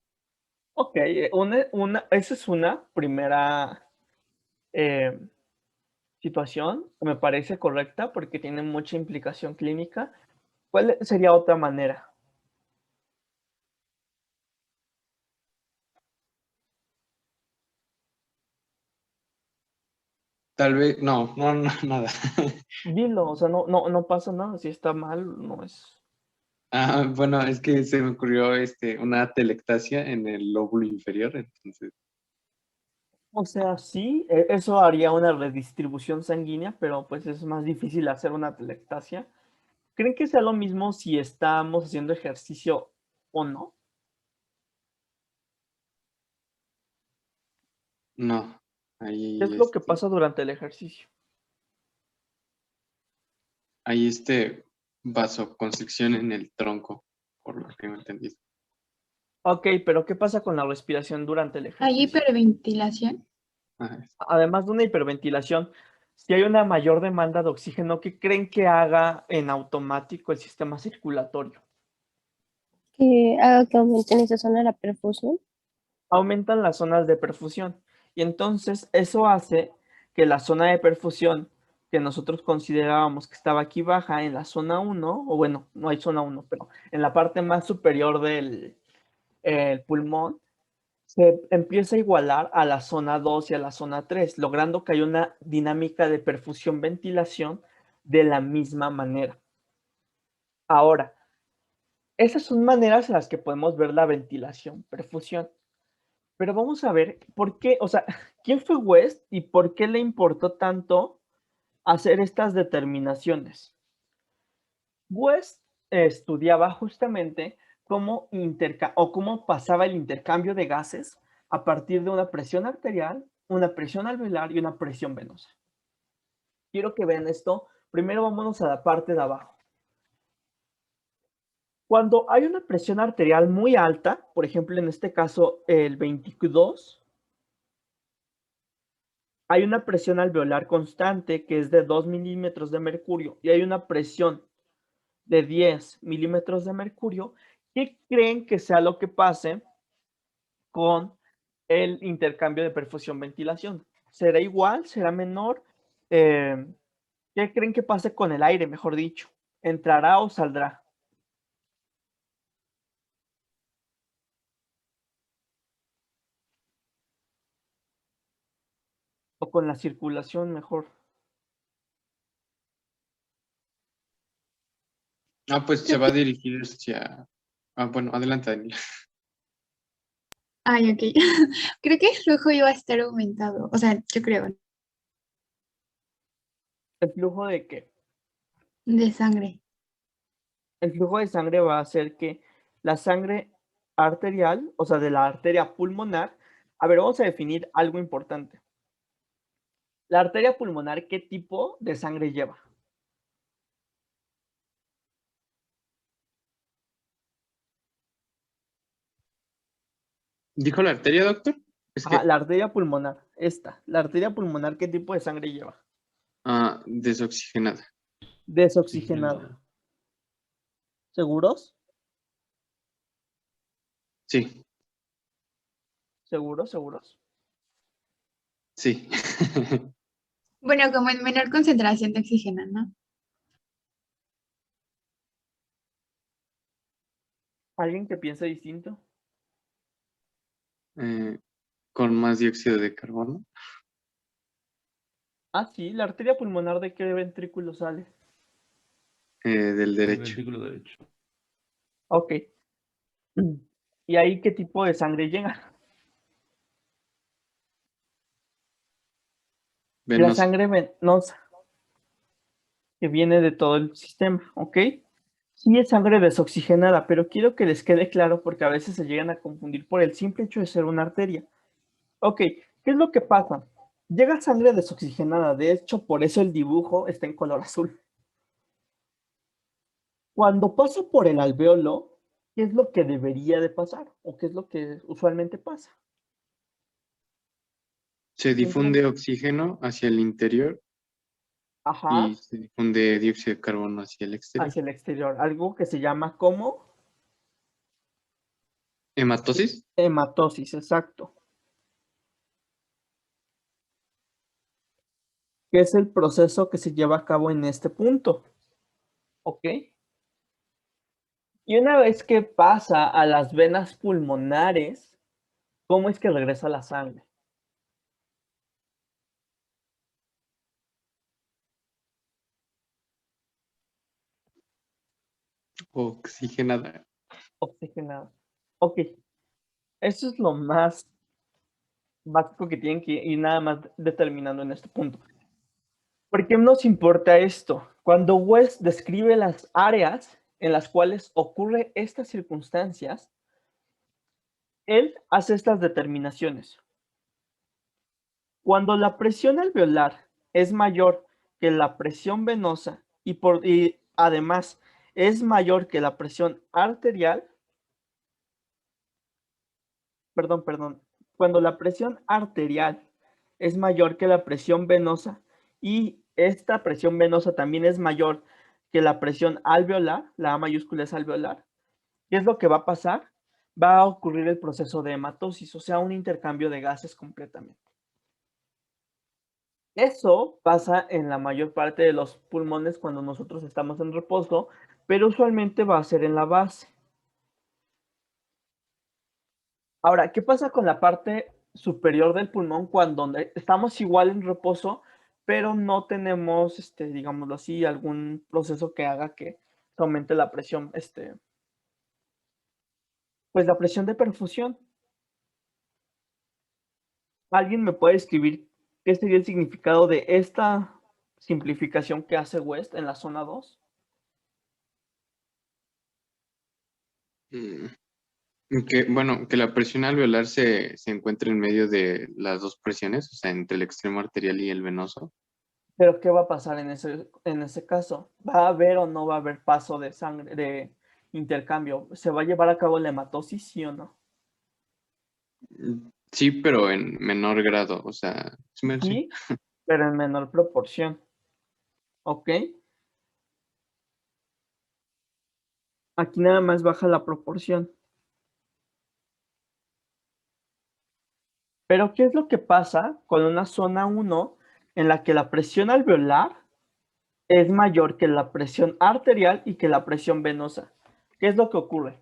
Ok, esa es una primera eh, situación que me parece correcta porque tiene mucha implicación clínica. ¿Cuál sería otra manera? Tal vez, no, nada. Dilo, o sea, no pasa nada. Si está mal, no es. Ah, bueno, es que se me ocurrió una telectasia en el lóbulo inferior, entonces. O sea, sí, eso haría una redistribución sanguínea, pero pues es más difícil hacer una atelectasia. ¿Creen que sea lo mismo si estamos haciendo ejercicio o no? No, ¿Qué es lo que pasa durante el ejercicio? hay vasoconstricción en el tronco, por lo que tengo entendido. Ok, pero ¿qué pasa con la respiración durante el ¿Hay ejercicio? hiperventilación? Ajá. Además de una hiperventilación, si hay una mayor demanda de oxígeno, ¿qué creen que haga en automático el sistema circulatorio? Que haga que aumente en esa zona la perfusión. Aumentan las zonas de perfusión y entonces eso hace que la zona de perfusión que nosotros considerábamos que estaba aquí baja en la zona 1, o bueno, no hay zona 1, pero en la parte más superior del el pulmón, se empieza a igualar a la zona 2 y a la zona 3, logrando que haya una dinámica de perfusión-ventilación de la misma manera. Ahora, esas son maneras en las que podemos ver la ventilación-perfusión. Pero vamos a ver por qué, o sea, quién fue West y por qué le importó tanto hacer estas determinaciones. West estudiaba justamente cómo pasaba el intercambio de gases a partir de una presión arterial, una presión alveolar y una presión venosa. Quiero que vean esto. Primero vámonos a la parte de abajo. Cuando hay una presión arterial muy alta, por ejemplo, en este caso el 22, hay una presión alveolar constante que es de 2 milímetros de mercurio y hay una presión de 10 milímetros de mercurio. ¿Qué creen que sea lo que pase con el intercambio de perfusión-ventilación? ¿Será igual? ¿Será menor? Eh, ¿Qué creen que pase con el aire, mejor dicho? ¿Entrará o saldrá? ¿O con la circulación mejor? Pues se va a dirigir hacia... bueno, adelante, Daniel. Ay, ok. Creo que el flujo iba a estar aumentado. O sea, yo creo, ¿El flujo de qué? de sangre. El flujo de sangre va a hacer que la sangre arterial, o sea, de la arteria pulmonar, a ver, vamos a definir algo importante. La arteria pulmonar, ¿qué tipo de sangre lleva? ¿Dijo la arteria, doctor? Es Ajá, que... la arteria pulmonar, la arteria pulmonar, ¿qué tipo de sangre lleva? Desoxigenada. Desoxigenada. ¿Seguros? Sí, ¿Seguros? sí. Bueno, como en menor concentración de oxígeno, ¿no? ¿Alguien que piense distinto? Con más dióxido de carbono. Ah, sí, la arteria pulmonar, ¿de qué ventrículo sale? Del El derecho. ventrículo derecho. Ok. ¿Y ahí qué tipo de sangre llega? La Venosa. sangre venosa, que viene de todo el sistema, ¿ok? Sí es sangre desoxigenada, pero quiero que les quede claro porque a veces se llegan a confundir por el simple hecho de ser una arteria. Ok, ¿qué es lo que pasa? Llega sangre desoxigenada, de hecho por eso el dibujo está en color azul. Cuando pasa por el alveolo, ¿qué es lo que debería de pasar? ¿O qué es lo que usualmente pasa? Se ¿Quién creen? difunde oxígeno hacia el interior y Ajá, se difunde dióxido de carbono hacia el exterior. hacia el exterior. Algo que se llama como ¿Hematosis? hematosis, exacto. Que es el proceso que se lleva a cabo en este punto. ¿Ok? Y una vez que pasa a las venas pulmonares, ¿cómo es que regresa la sangre? Oxigenada. Oxigenada. Ok, eso es lo más básico que tienen que ir nada más determinando en este punto. ¿Por qué nos importa esto? Cuando West describe las áreas en las cuales ocurre estas circunstancias, él hace estas determinaciones. Cuando la presión alveolar es mayor que la presión venosa y además es mayor que la presión arterial, perdón, cuando la presión arterial es mayor que la presión venosa y esta presión venosa también es mayor que la presión alveolar, la A mayúscula es alveolar, ¿qué es lo que va a pasar? Va a ocurrir el proceso de hematosis, o sea, un intercambio de gases completamente. Eso pasa en la mayor parte de los pulmones cuando nosotros estamos en reposo, pero usualmente va a ser en la base. Ahora, ¿qué pasa con la parte superior del pulmón cuando estamos igual en reposo, pero no tenemos, digámoslo así, algún proceso que haga que aumente la presión, pues la presión de perfusión? ¿Alguien me puede escribir qué sería el significado de esta simplificación que hace West en la zona 2? Que la presión alveolar se encuentre en medio de las dos presiones, o sea, entre el extremo arterial y el venoso. Pero ¿qué va a pasar en ese caso? ¿Va a haber o no va a haber paso de sangre, de intercambio? ¿Se va a llevar a cabo la hematosis, sí o no? Sí, pero en menor grado, o sea, Sí, pero en menor proporción. ¿Ok? Aquí nada más baja la proporción. Pero ¿qué es lo que pasa con una zona 1 en la que la presión alveolar es mayor que la presión arterial y que la presión venosa? ¿Qué es lo que ocurre?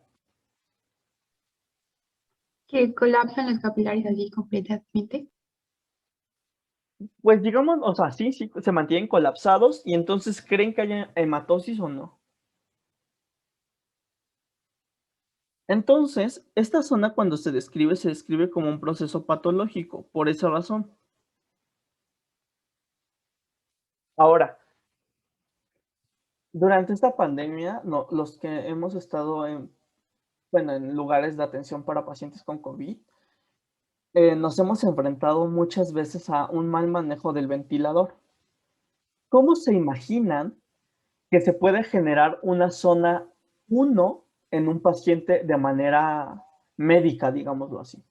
Que colapsan los capilares así completamente. Pues digamos, o sea, sí, se mantienen colapsados y entonces creen que haya hematosis o no. Entonces, esta zona cuando se describe como un proceso patológico, por esa razón. Ahora, durante esta pandemia, los que hemos estado en lugares de atención para pacientes con COVID, nos hemos enfrentado muchas veces a un mal manejo del ventilador. ¿Cómo se imaginan que se puede generar una zona 1 en un paciente de manera médica, digámoslo así?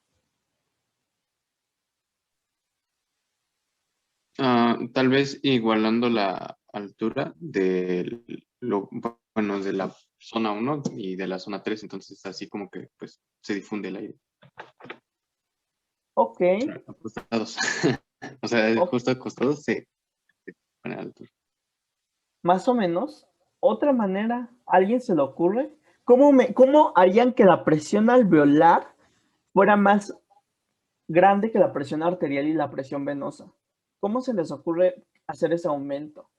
Tal vez igualando la altura de la zona 1 y de la zona 3, entonces así como que pues se difunde el aire. Ok. Acostados. O sea, justo acostados se pone a la altura. Más o menos. Otra manera, ¿a alguien se le ocurre? ¿Cómo harían que la presión alveolar fuera más grande que la presión arterial y la presión venosa? ¿Cómo se les ocurre hacer ese aumento?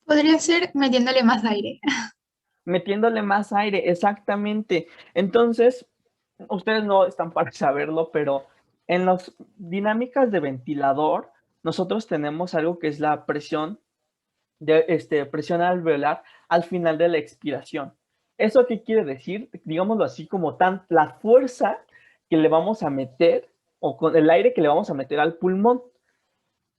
Podría ser metiéndole más aire. Metiéndole más aire, exactamente. Entonces, ustedes no están para saberlo, pero en las dinámicas de ventilador, nosotros tenemos algo que es la presión presión alveolar al final de la expiración. ¿Eso qué quiere decir? Digámoslo así, como la fuerza que le vamos a meter o con el aire que le vamos a meter al pulmón.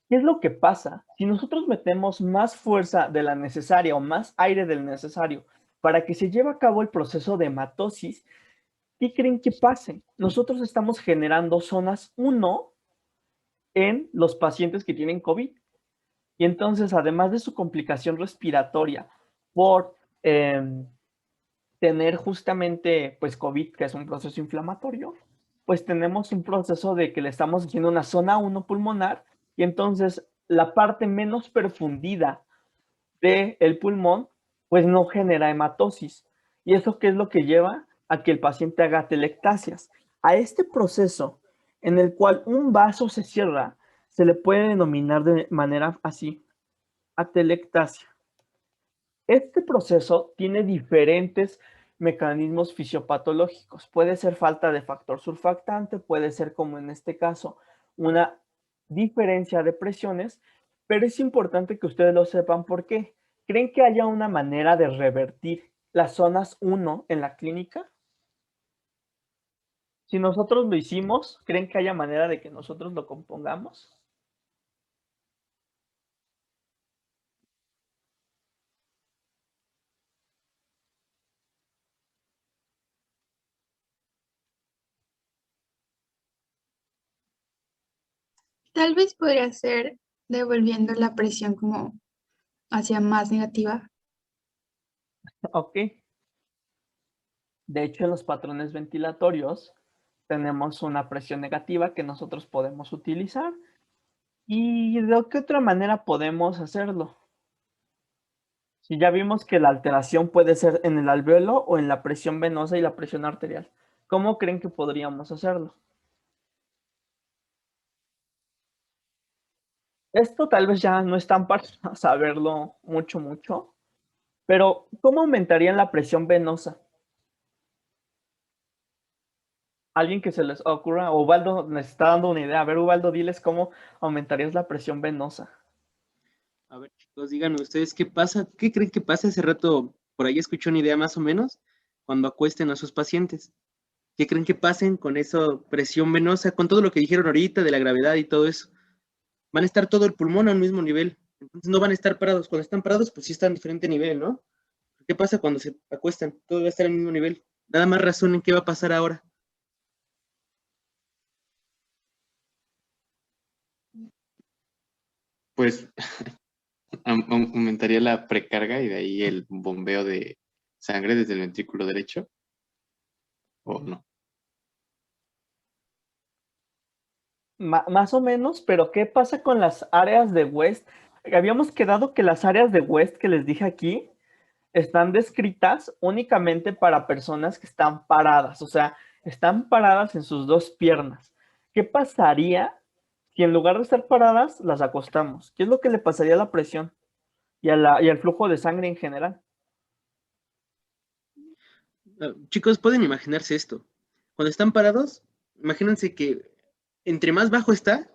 ¿Qué es lo que pasa? Si nosotros metemos más fuerza de la necesaria o más aire del necesario para que se lleve a cabo el proceso de hematosis, ¿qué creen que pase? Nosotros estamos generando zonas 1 en los pacientes que tienen COVID. Y entonces, además de su complicación respiratoria por tener justamente pues COVID, que es un proceso inflamatorio, pues tenemos un proceso de que le estamos haciendo una zona 1 pulmonar y entonces la parte menos perfundida del pulmón pues no genera hematosis. ¿Y eso qué es lo que lleva a que el paciente haga atelectasias? A este proceso en el cual un vaso se cierra, se le puede denominar de manera así, atelectasia. Este proceso tiene diferentes mecanismos fisiopatológicos. Puede ser falta de factor surfactante, puede ser, como en este caso, una diferencia de presiones, pero es importante que ustedes lo sepan. ¿Por qué? ¿Creen que haya una manera de revertir las zonas 1 en la clínica? Si nosotros lo hicimos, ¿creen que haya manera de que nosotros lo compongamos? Tal vez podría ser devolviendo la presión como hacia más negativa. Ok. De hecho, en los patrones ventilatorios tenemos una presión negativa que nosotros podemos utilizar. ¿Y de qué otra manera podemos hacerlo? Si ya vimos que la alteración puede ser en el alvéolo o en la presión venosa y la presión arterial, ¿cómo creen que podríamos hacerlo? Esto tal vez ya no es tan para saberlo mucho, pero ¿cómo aumentarían la presión venosa? Alguien que se les ocurra. Ubaldo les está dando una idea. A ver, Ubaldo, diles cómo aumentarías la presión venosa. A ver, chicos, díganme ustedes qué pasa, qué creen que pasa. Hace rato por ahí escuché una idea más o menos cuando acuesten a sus pacientes. ¿Qué creen que pasen con esa presión venosa, con todo lo que dijeron ahorita de la gravedad y todo eso? Van a estar todo el pulmón a un mismo nivel. Entonces no van a estar parados. Cuando están parados, pues sí están a diferente nivel, ¿no? ¿Qué pasa cuando se acuestan? Todo va a estar al mismo nivel. Nada más razón en qué va a pasar ahora. Pues aumentaría la precarga y de ahí el bombeo de sangre desde el ventrículo derecho, ¿o no? Más o menos, pero ¿qué pasa con las áreas de West? Habíamos quedado que las áreas de West que les dije aquí están descritas únicamente para personas que están paradas, o sea, están paradas en sus dos piernas. ¿Qué pasaría si en lugar de estar paradas las acostamos? ¿Qué es lo que le pasaría a la presión y al flujo de sangre en general? Chicos, pueden imaginarse esto. Cuando están parados, imagínense que entre más bajo está,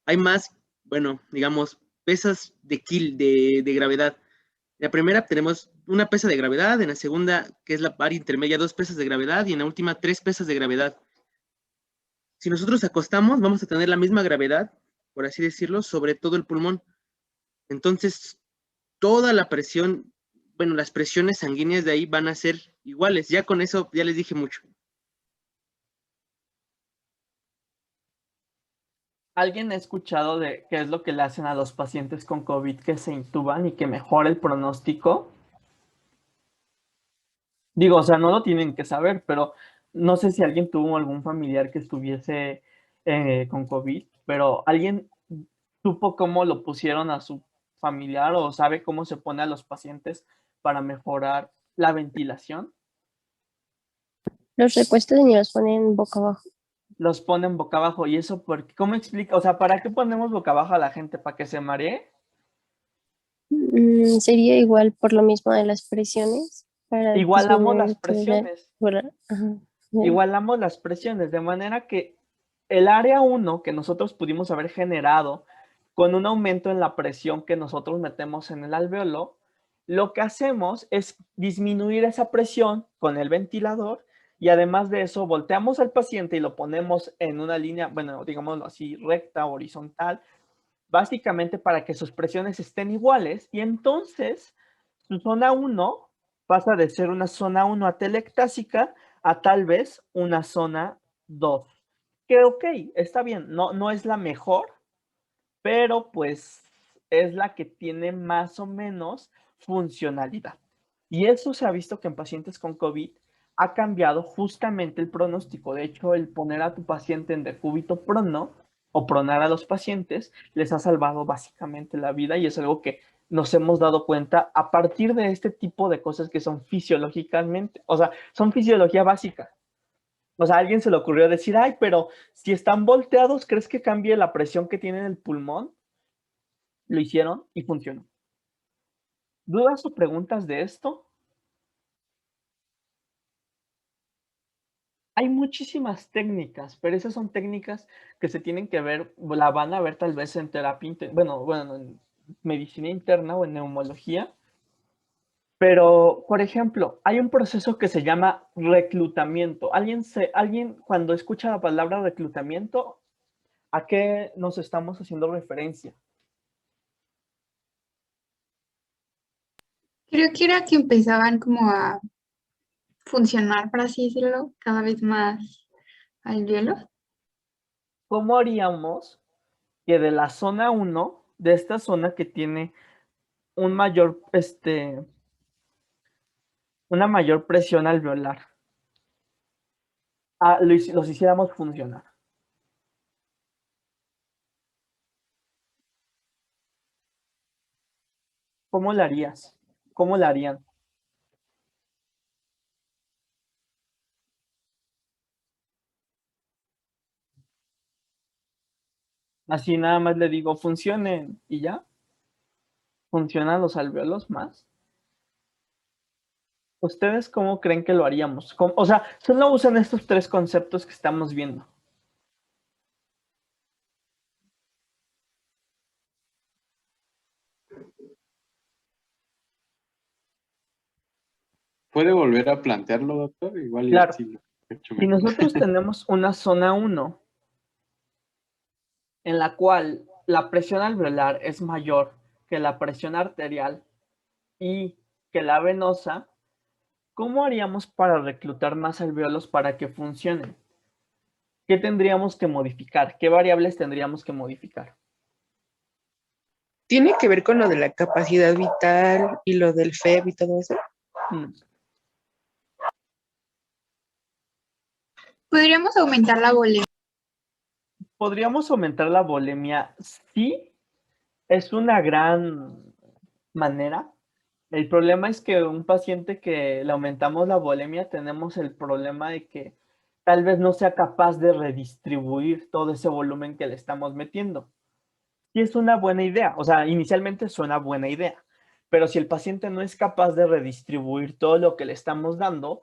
hay más, bueno, digamos, pesas de gravedad. En la primera tenemos una pesa de gravedad, en la segunda, que es la área intermedia, 2 pesas de gravedad, y en la última 3 pesas de gravedad. Si nosotros acostamos, vamos a tener la misma gravedad, por así decirlo, sobre todo el pulmón. Entonces, toda la presión, bueno, las presiones sanguíneas de ahí van a ser iguales. Ya con eso, ya les dije mucho. ¿Alguien ha escuchado de qué es lo que le hacen a los pacientes con COVID que se intuban y que mejora el pronóstico? Digo, o sea, no lo tienen que saber, pero no sé si alguien tuvo algún familiar que estuviese con COVID, pero ¿alguien supo cómo lo pusieron a su familiar o sabe cómo se pone a los pacientes para mejorar la ventilación? Los recuestos y los ponen boca abajo. Los ponen boca abajo. ¿Y eso por qué? ¿Cómo explica? O sea, ¿para qué ponemos boca abajo a la gente? ¿Para que se maree? Sería igual por lo mismo de las presiones, para Igualamos las disminuir presiones. ajá, Igualamos las presiones, de manera que el área 1 que nosotros pudimos haber generado con un aumento en la presión que nosotros metemos en el alvéolo, lo que hacemos es disminuir esa presión con el ventilador y además de eso volteamos al paciente y lo ponemos en una línea, bueno, digámoslo así, recta, horizontal, básicamente para que sus presiones estén iguales y entonces su zona 1 pasa de ser una zona 1 atelectásica a tal vez una zona 2. Que ok, está bien, no es la mejor, pero pues es la que tiene más o menos funcionalidad. Y eso se ha visto que en pacientes con COVID ha cambiado justamente el pronóstico. De hecho, el poner a tu paciente en decúbito prono o pronar a los pacientes les ha salvado básicamente la vida y es algo que nos hemos dado cuenta a partir de este tipo de cosas que son fisiológicamente, o sea, son fisiología básica. O sea, a alguien se le ocurrió decir, ay, pero si están volteados, ¿crees que cambie la presión que tiene en el pulmón? Lo hicieron y funcionó. ¿Dudas o preguntas de esto? Hay muchísimas técnicas, pero esas son técnicas que se tienen que ver, la van a ver tal vez en terapia, bueno, en medicina interna o en neumología. Pero, por ejemplo, hay un proceso que se llama reclutamiento. Alguien cuando escucha la palabra reclutamiento, ¿a qué nos estamos haciendo referencia? Creo que era que empezaban como a funcionar, por así decirlo, cada vez más al hielo. ¿Cómo haríamos que de la zona 1, de esta zona que tiene un mayor, una mayor presión alveolar, los hiciéramos funcionar? ¿Cómo lo harías? ¿Cómo lo harían? Así nada más le digo, funcionen y ya. ¿Funcionan los alvéolos más? ¿Ustedes cómo creen que lo haríamos? O sea, solo usan estos tres conceptos que estamos viendo. ¿Puede volver a plantearlo, doctor? Igual y Claro. así lo he hecho Si mejor. nosotros tenemos una zona 1 en la cual la presión alveolar es mayor que la presión arterial y que la venosa, ¿cómo haríamos para reclutar más alvéolos para que funcionen? ¿Qué tendríamos que modificar? ¿Qué variables tendríamos que modificar? ¿Tiene que ver con lo de la capacidad vital y lo del FEB y todo eso? Podríamos aumentar la volemia. ¿Podríamos aumentar la volemia? Sí, es una gran manera. El problema es que un paciente que le aumentamos la volemia, tenemos el problema de que tal vez no sea capaz de redistribuir todo ese volumen que le estamos metiendo. Y es una buena idea, o sea, inicialmente suena buena idea, pero si el paciente no es capaz de redistribuir todo lo que le estamos dando,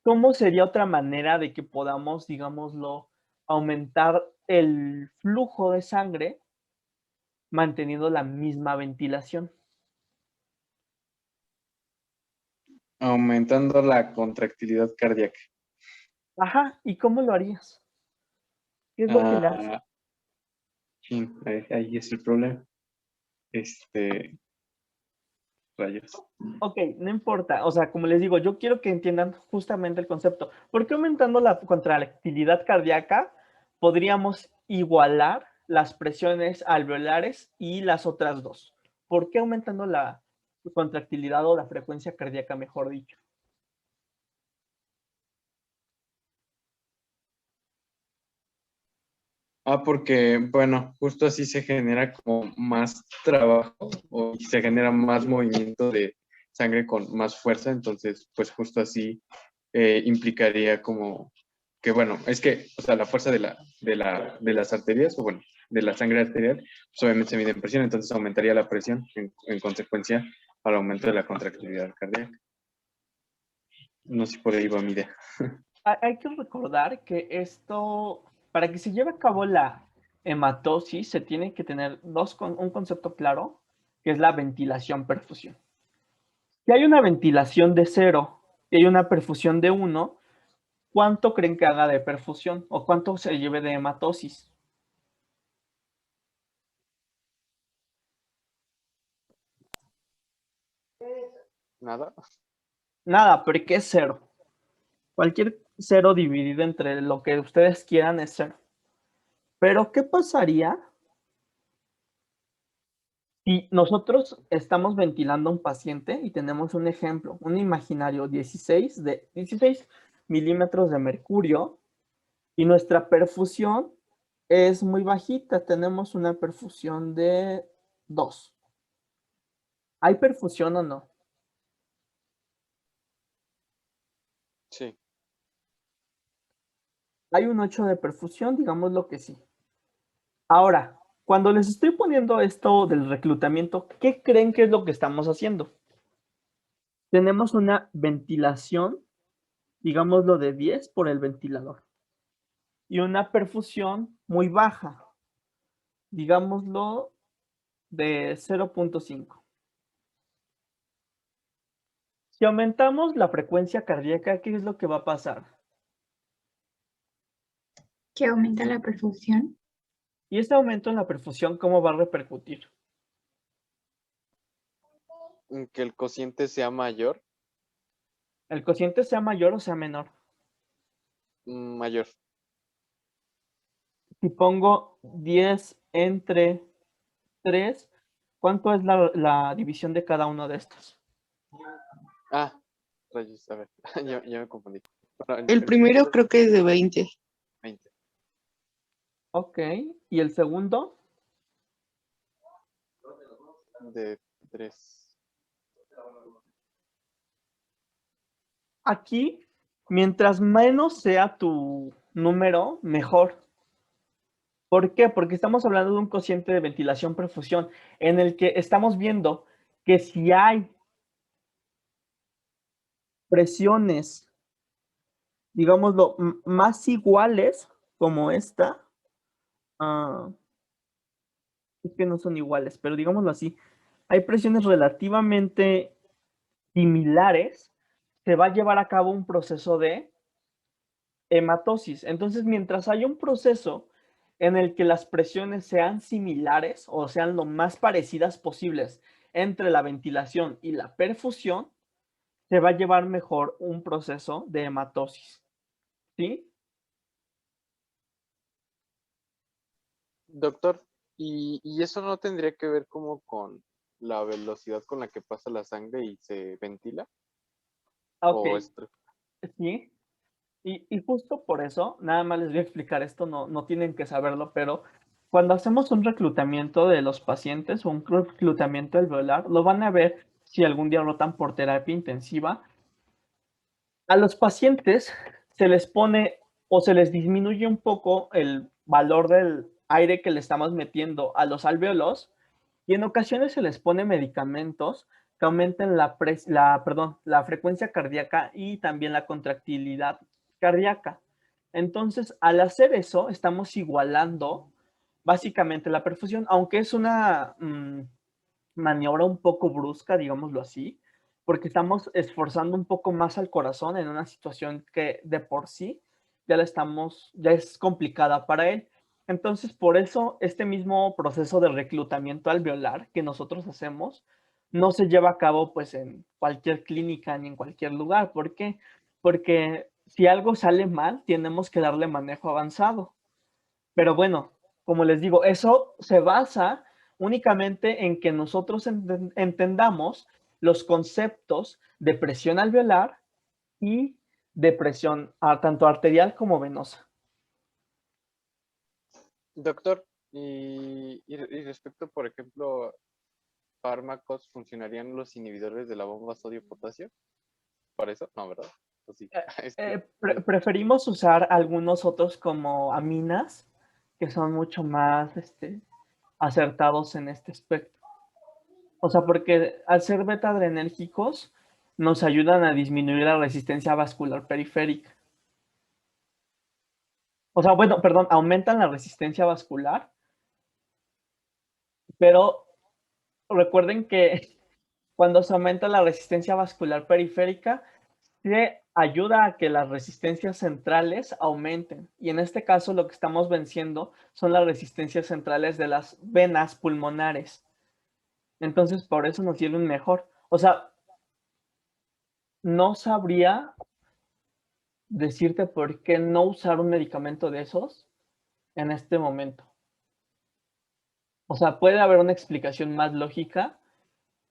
¿cómo sería otra manera de que podamos, digámoslo, aumentar el flujo de sangre manteniendo la misma ventilación? Aumentando la contractilidad cardíaca. Ajá, ¿y cómo lo harías? ¿Qué es lo que le hace? Sí, ahí es el problema. Rayos. Ok, no importa. O sea, como les digo, yo quiero que entiendan justamente el concepto. ¿Por qué aumentando la contractilidad cardíaca podríamos igualar las presiones alveolares y las otras dos? ¿Por qué aumentando la contractilidad o la frecuencia cardíaca, mejor dicho? Porque, bueno, justo así se genera como más trabajo o se genera más movimiento de sangre con más fuerza, entonces, pues justo así implicaría como que, bueno, es que, o sea, la fuerza de las arterias, o bueno, de la sangre arterial, pues obviamente se mide en presión, entonces aumentaría la presión en consecuencia al aumento de la contractilidad cardíaca. No sé si por ahí va mi idea. Hay que recordar que esto, para que se lleve a cabo la hematosis, se tiene que tener un concepto claro, que es la ventilación-perfusión. Si hay una ventilación de 0 y hay una perfusión de 1, ¿cuánto creen que haga de perfusión o cuánto se lleve de hematosis? Nada. Nada, pero ¿qué es 0? Cualquier 0 dividido entre lo que ustedes quieran es 0. Pero ¿qué pasaría si nosotros estamos ventilando a un paciente y tenemos un ejemplo, un imaginario 16 milímetros de mercurio y nuestra perfusión es muy bajita, tenemos una perfusión de 2? ¿Hay perfusión o no? Sí. Hay un 8 de perfusión, digamos lo que sí. Ahora, cuando les estoy poniendo esto del reclutamiento, ¿qué creen que es lo que estamos haciendo? Tenemos una ventilación digámoslo de 10 por el ventilador. Y una perfusión muy baja, digámoslo de 0.5. Si aumentamos la frecuencia cardíaca, ¿qué es lo que va a pasar? Que aumenta la perfusión. Y este aumento en la perfusión, ¿cómo va a repercutir? Que el cociente sea mayor, ¿El cociente sea mayor o sea menor? mayor. Si pongo 10 entre 3, ¿cuánto es la división de cada uno de estos? Ah, rayos, a ver, ya me confundí. Bueno, El primero creo que es de 20. 20. Ok, ¿y el segundo? De 3. Aquí, mientras menos sea tu número, mejor. ¿Por qué? Porque estamos hablando de un cociente de ventilación-perfusión en el que estamos viendo que si hay presiones, digámoslo, más iguales como esta, es que no son iguales, pero digámoslo así, hay presiones relativamente similares, se va a llevar a cabo un proceso de hematosis. Entonces, mientras haya un proceso en el que las presiones sean similares o sean lo más parecidas posibles entre la ventilación y la perfusión, se va a llevar mejor un proceso de hematosis. ¿Sí? Doctor, ¿y eso no tendría que ver como con la velocidad con la que pasa la sangre y se ventila? Ok, ¿O esto? sí. Y justo por eso, nada más les voy a explicar esto, no tienen que saberlo, pero cuando hacemos un reclutamiento de los pacientes o un reclutamiento alveolar, lo van a ver si algún día rotan por terapia intensiva. A los pacientes se les pone o se les disminuye un poco el valor del aire que le estamos metiendo a los alvéolos y en ocasiones se les pone medicamentos que aumenten la frecuencia cardíaca y también la contractilidad cardíaca. Entonces, al hacer eso, estamos igualando básicamente la perfusión, aunque es una maniobra un poco brusca, digámoslo así, porque estamos esforzando un poco más al corazón en una situación que de por sí ya es complicada para él. Entonces, por eso, este mismo proceso de reclutamiento alveolar que nosotros hacemos no se lleva a cabo pues en cualquier clínica ni en cualquier lugar. ¿Por qué? Porque si algo sale mal, tenemos que darle manejo avanzado. Pero bueno, como les digo, eso se basa únicamente en que nosotros entendamos los conceptos de presión alveolar y de presión tanto arterial como venosa. Doctor, y respecto, por ejemplo, fármacos, ¿funcionarían los inhibidores de la bomba sodio-potasio? ¿Para eso? No, ¿verdad? ¿O sí? Es que, Preferimos usar algunos otros como aminas, que son mucho más acertados en este aspecto. O sea, porque al ser beta-adrenérgicos nos ayudan a disminuir la resistencia vascular periférica. O sea, bueno, perdón, aumentan la resistencia vascular, pero recuerden que cuando se aumenta la resistencia vascular periférica, se ayuda a que las resistencias centrales aumenten. Y en este caso lo que estamos venciendo son las resistencias centrales de las venas pulmonares. Entonces, por eso nos sirven mejor. O sea, no sabría decirte por qué no usar un medicamento de esos en este momento. O sea, puede haber una explicación más lógica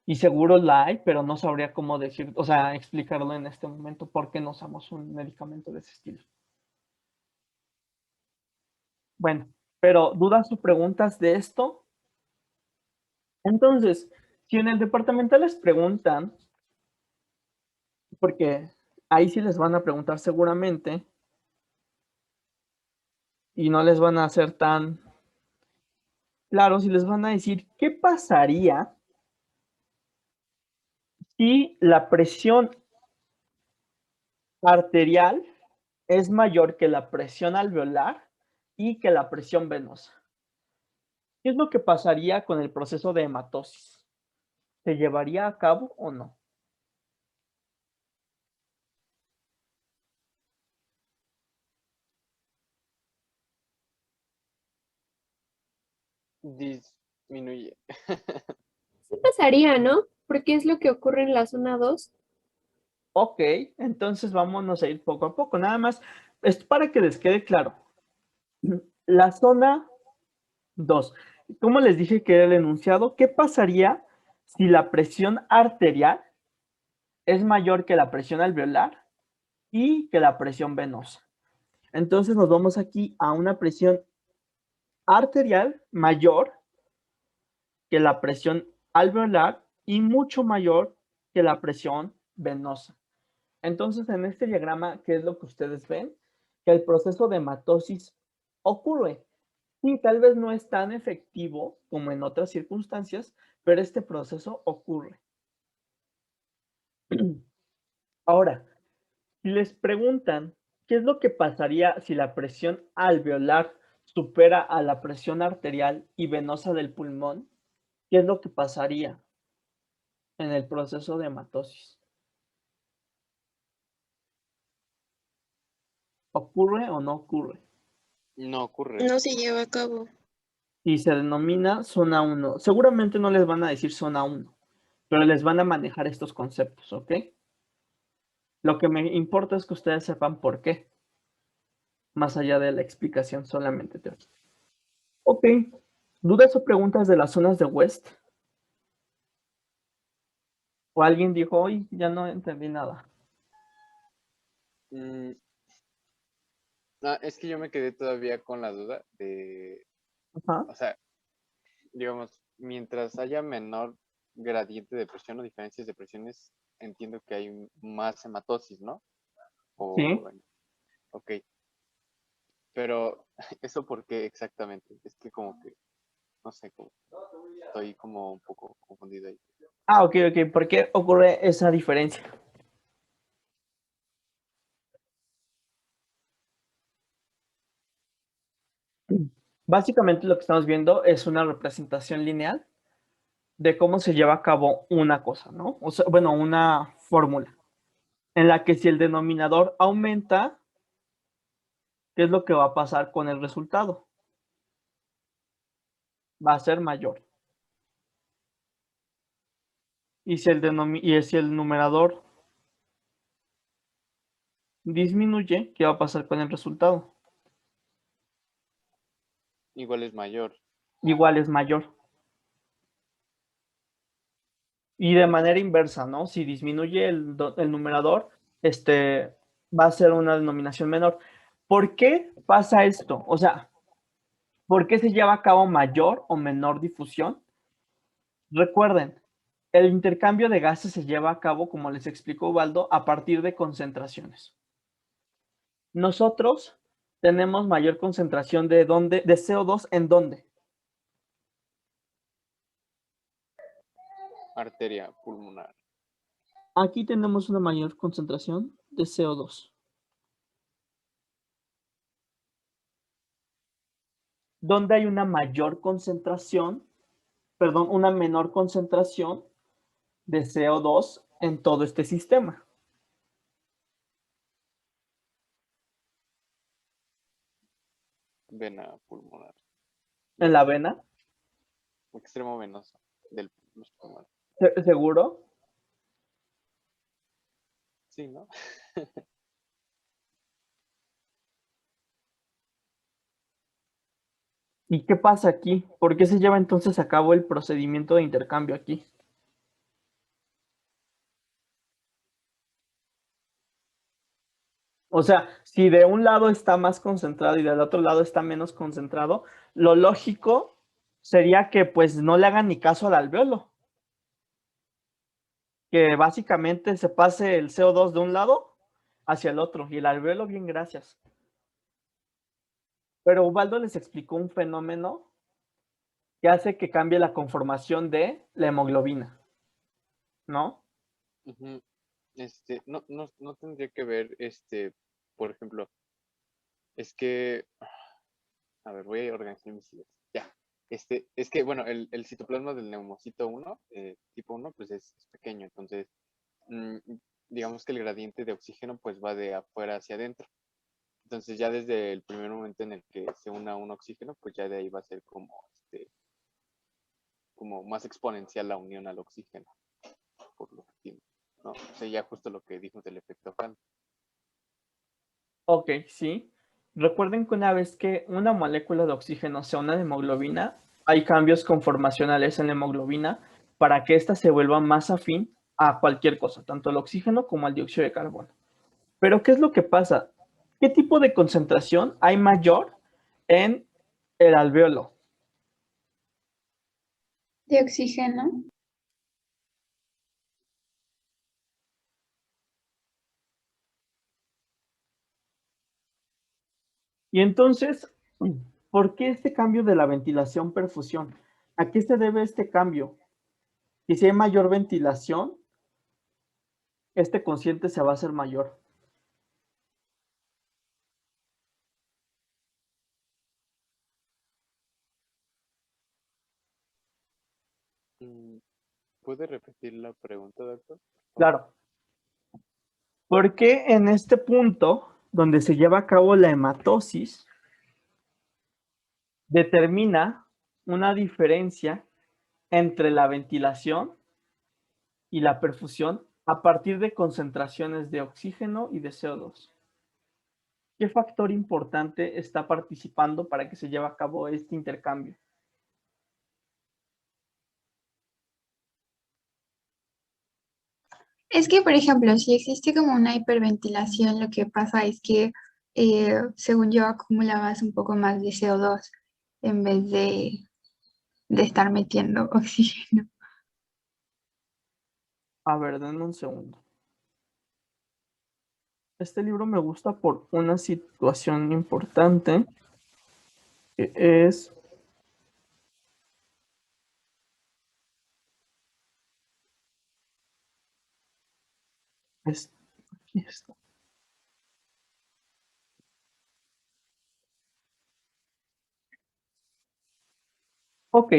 y seguro la hay, pero no sabría cómo decir, o sea, explicarlo en este momento por qué no usamos un medicamento de ese estilo. Bueno, pero ¿dudas o preguntas de esto? Entonces, si en el departamental les preguntan, porque ahí sí les van a preguntar seguramente y no les van a hacer tan claro, si les van a decir, ¿qué pasaría si la presión arterial es mayor que la presión alveolar y que la presión venosa. ¿Qué es lo que pasaría con el proceso de hematosis? ¿Se llevaría a cabo o no? Disminuye. Sí pasaría, ¿no? Porque es lo que ocurre en la zona 2. Ok, entonces vámonos a ir poco a poco. Nada más, es para que les quede claro. La zona 2. ¿Cómo les dije que era el enunciado? ¿Qué pasaría si la presión arterial es mayor que la presión alveolar y que la presión venosa? Entonces nos vamos aquí a una presión arterial mayor que la presión alveolar y mucho mayor que la presión venosa. Entonces, en este diagrama, ¿qué es lo que ustedes ven? Que el proceso de hematosis ocurre. Sí, tal vez no es tan efectivo como en otras circunstancias, pero este proceso ocurre. Ahora, si les preguntan qué es lo que pasaría si la presión alveolar supera a la presión arterial y venosa del pulmón, ¿qué es lo que pasaría en el proceso de hematosis? ¿Ocurre o no ocurre? No ocurre. No se lleva a cabo. Y se denomina zona 1. Seguramente no les van a decir zona 1, pero les van a manejar estos conceptos, ¿ok? Lo que me importa es que ustedes sepan por qué, más allá de la explicación solamente teórica. Ok, ¿dudas o preguntas de las zonas de West? ¿O alguien dijo, hoy ya no entendí nada? No, es que yo me quedé todavía con la duda de, Ajá. o sea, digamos, mientras haya menor gradiente de presión o diferencias de presiones, entiendo que hay más hematosis, ¿no? O, Sí. bueno, ok. Pero, ¿eso por qué exactamente? Es que como que, no sé, como, estoy como un poco confundido ahí. Ah, ok, ok. ¿Por qué ocurre esa diferencia? Básicamente lo que estamos viendo es una representación lineal de cómo se lleva a cabo una cosa, ¿no? O sea, bueno, una fórmula en la que si el denominador aumenta, ¿qué es lo que va a pasar con el resultado? Va a ser mayor. Y si el numerador disminuye, ¿qué va a pasar con el resultado? Igual es mayor. Igual es mayor. Y de manera inversa, ¿no? Si disminuye el numerador, va a ser una denominación menor. ¿Por qué pasa esto? O sea, ¿por qué se lleva a cabo mayor o menor difusión? Recuerden, el intercambio de gases se lleva a cabo, como les explicó Ubaldo, a partir de concentraciones. Nosotros tenemos mayor concentración de CO2 ¿en dónde? Arteria pulmonar. Aquí tenemos una mayor concentración de CO2. ¿Dónde hay una mayor concentración, perdón, una menor concentración de CO2 en todo este sistema? Vena pulmonar. ¿En la vena? Extremo venoso del los pulmones. ¿Seguro? Sí, ¿no? ¿Y qué pasa aquí? ¿Por qué se lleva entonces a cabo el procedimiento de intercambio aquí? O sea, si de un lado está más concentrado y del otro lado está menos concentrado, lo lógico sería que pues no le hagan ni caso al alveolo. Que básicamente se pase el CO2 de un lado hacia el otro y el alveolo bien, gracias. Pero Ubaldo les explicó un fenómeno que hace que cambie la conformación de la hemoglobina, ¿no? Ujú. No tendría que ver, por ejemplo, es que, a ver, voy a organizar mis ideas. Ya. Es que, bueno, el citoplasma del neumocito 1, tipo 1, pues es pequeño. Entonces, mm, digamos que el gradiente de oxígeno pues va de afuera hacia adentro. Entonces, ya desde el primer momento en el que se una un oxígeno, pues ya de ahí va a ser como más exponencial la unión al oxígeno, por lo que entiendo, ¿no? O sea, ya justo lo que dijimos del efecto Hall. Ok, sí. Recuerden que una vez que una molécula de oxígeno se une a la hemoglobina, hay cambios conformacionales en la hemoglobina para que ésta se vuelva más afín a cualquier cosa, tanto el oxígeno como el dióxido de carbono. Pero, ¿qué es lo que pasa? ¿Qué tipo de concentración hay mayor en el alveolo? De oxígeno. Y entonces, ¿por qué este cambio de la ventilación-perfusión? ¿A qué se debe este cambio? Y si hay mayor ventilación, este cociente se va a hacer mayor. ¿Puede repetir la pregunta, doctor? Claro, porque en este punto, donde se lleva a cabo la hematosis, determina una diferencia entre la ventilación y la perfusión a partir de concentraciones de oxígeno y de CO2. ¿Qué factor importante está participando para que se lleve a cabo este intercambio? Es que, por ejemplo, si existe como una hiperventilación, lo que pasa es que, según yo, acumulabas un poco más de CO2 en vez de estar metiendo oxígeno. A ver, denme un segundo. Este libro me gusta por una situación importante, que es... Aquí está. Ok,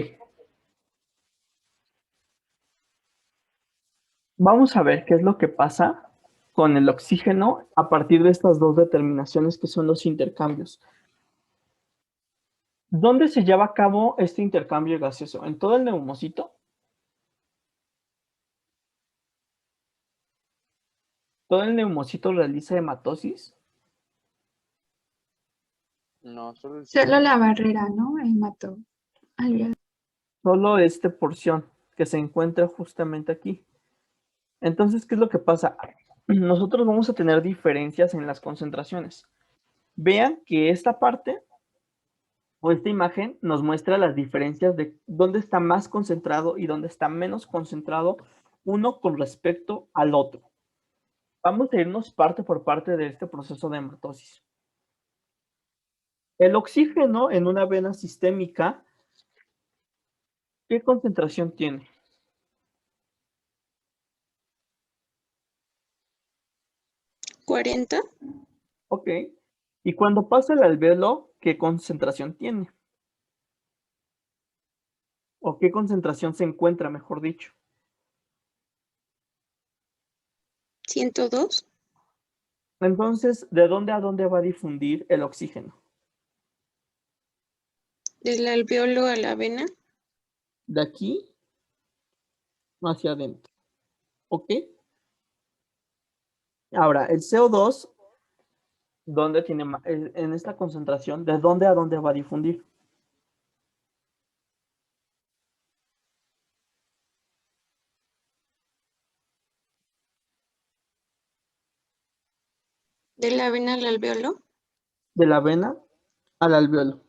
vamos a ver qué es lo que pasa con el oxígeno a partir de estas dos determinaciones que son los intercambios. ¿Dónde se lleva a cabo este intercambio gaseoso? ¿En todo el neumocito? ¿Todo el neumocito realiza hematosis? No, solo el Solo la citoplasma. barrera, ¿no? El mató. Alveolar. Solo esta porción que se encuentra justamente aquí. Entonces, ¿qué es lo que pasa? Nosotros vamos a tener diferencias en las concentraciones. Vean que esta parte o esta imagen nos muestra las diferencias de dónde está más concentrado y dónde está menos concentrado uno con respecto al otro. Vamos a irnos parte por parte de este proceso de hematosis. El oxígeno en una vena sistémica, ¿qué concentración tiene? ¿40? Ok. Y cuando pasa el alveolo, ¿qué concentración tiene? ¿O qué concentración se encuentra, mejor dicho? 102. Entonces, ¿de dónde a dónde va a difundir el oxígeno? Del alveolo a la vena. De aquí hacia adentro. ¿Ok? Ahora, el CO2, ¿dónde tiene en esta concentración? ¿De dónde a dónde va a difundir? De la vena al alveolo. De la vena al alveolo.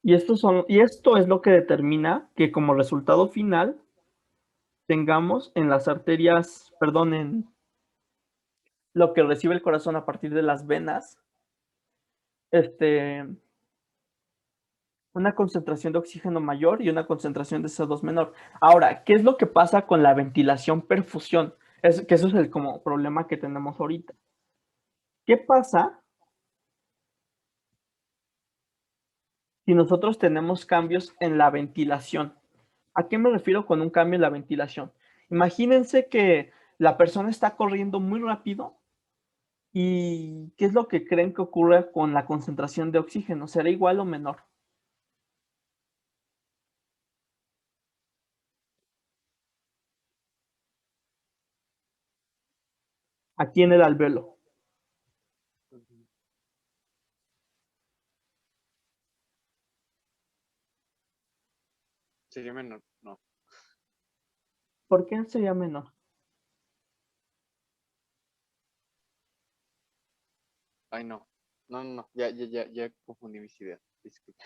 Y esto es lo que determina que como resultado final tengamos en las arterias, perdón, en lo que recibe el corazón a partir de las venas, Una concentración de oxígeno mayor y una concentración de CO2 menor. Ahora, ¿qué es lo que pasa con la ventilación-perfusión? Que eso es el como problema que tenemos ahorita. ¿Qué pasa si nosotros tenemos cambios en la ventilación? ¿A qué me refiero con un cambio en la ventilación? Imagínense que la persona está corriendo muy rápido y ¿qué es lo que creen que ocurre con la concentración de oxígeno? ¿Será igual o menor? Aquí en el alvéolo. Sería menor, no. ¿Por qué sería menor? Ay, no. No. Ya confundí mis ideas. Disculpe.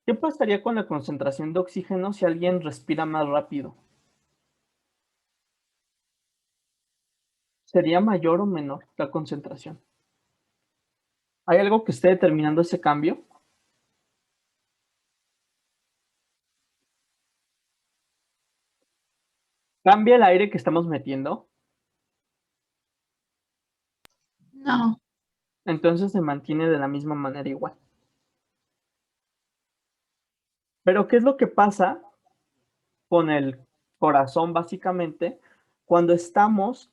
¿Qué pasaría con la concentración de oxígeno si alguien respira más rápido? ¿Sería mayor o menor la concentración? ¿Hay algo que esté determinando ese cambio? ¿Cambia el aire que estamos metiendo? No. Entonces se mantiene de la misma manera igual. Pero ¿qué es lo que pasa con el corazón básicamente cuando estamos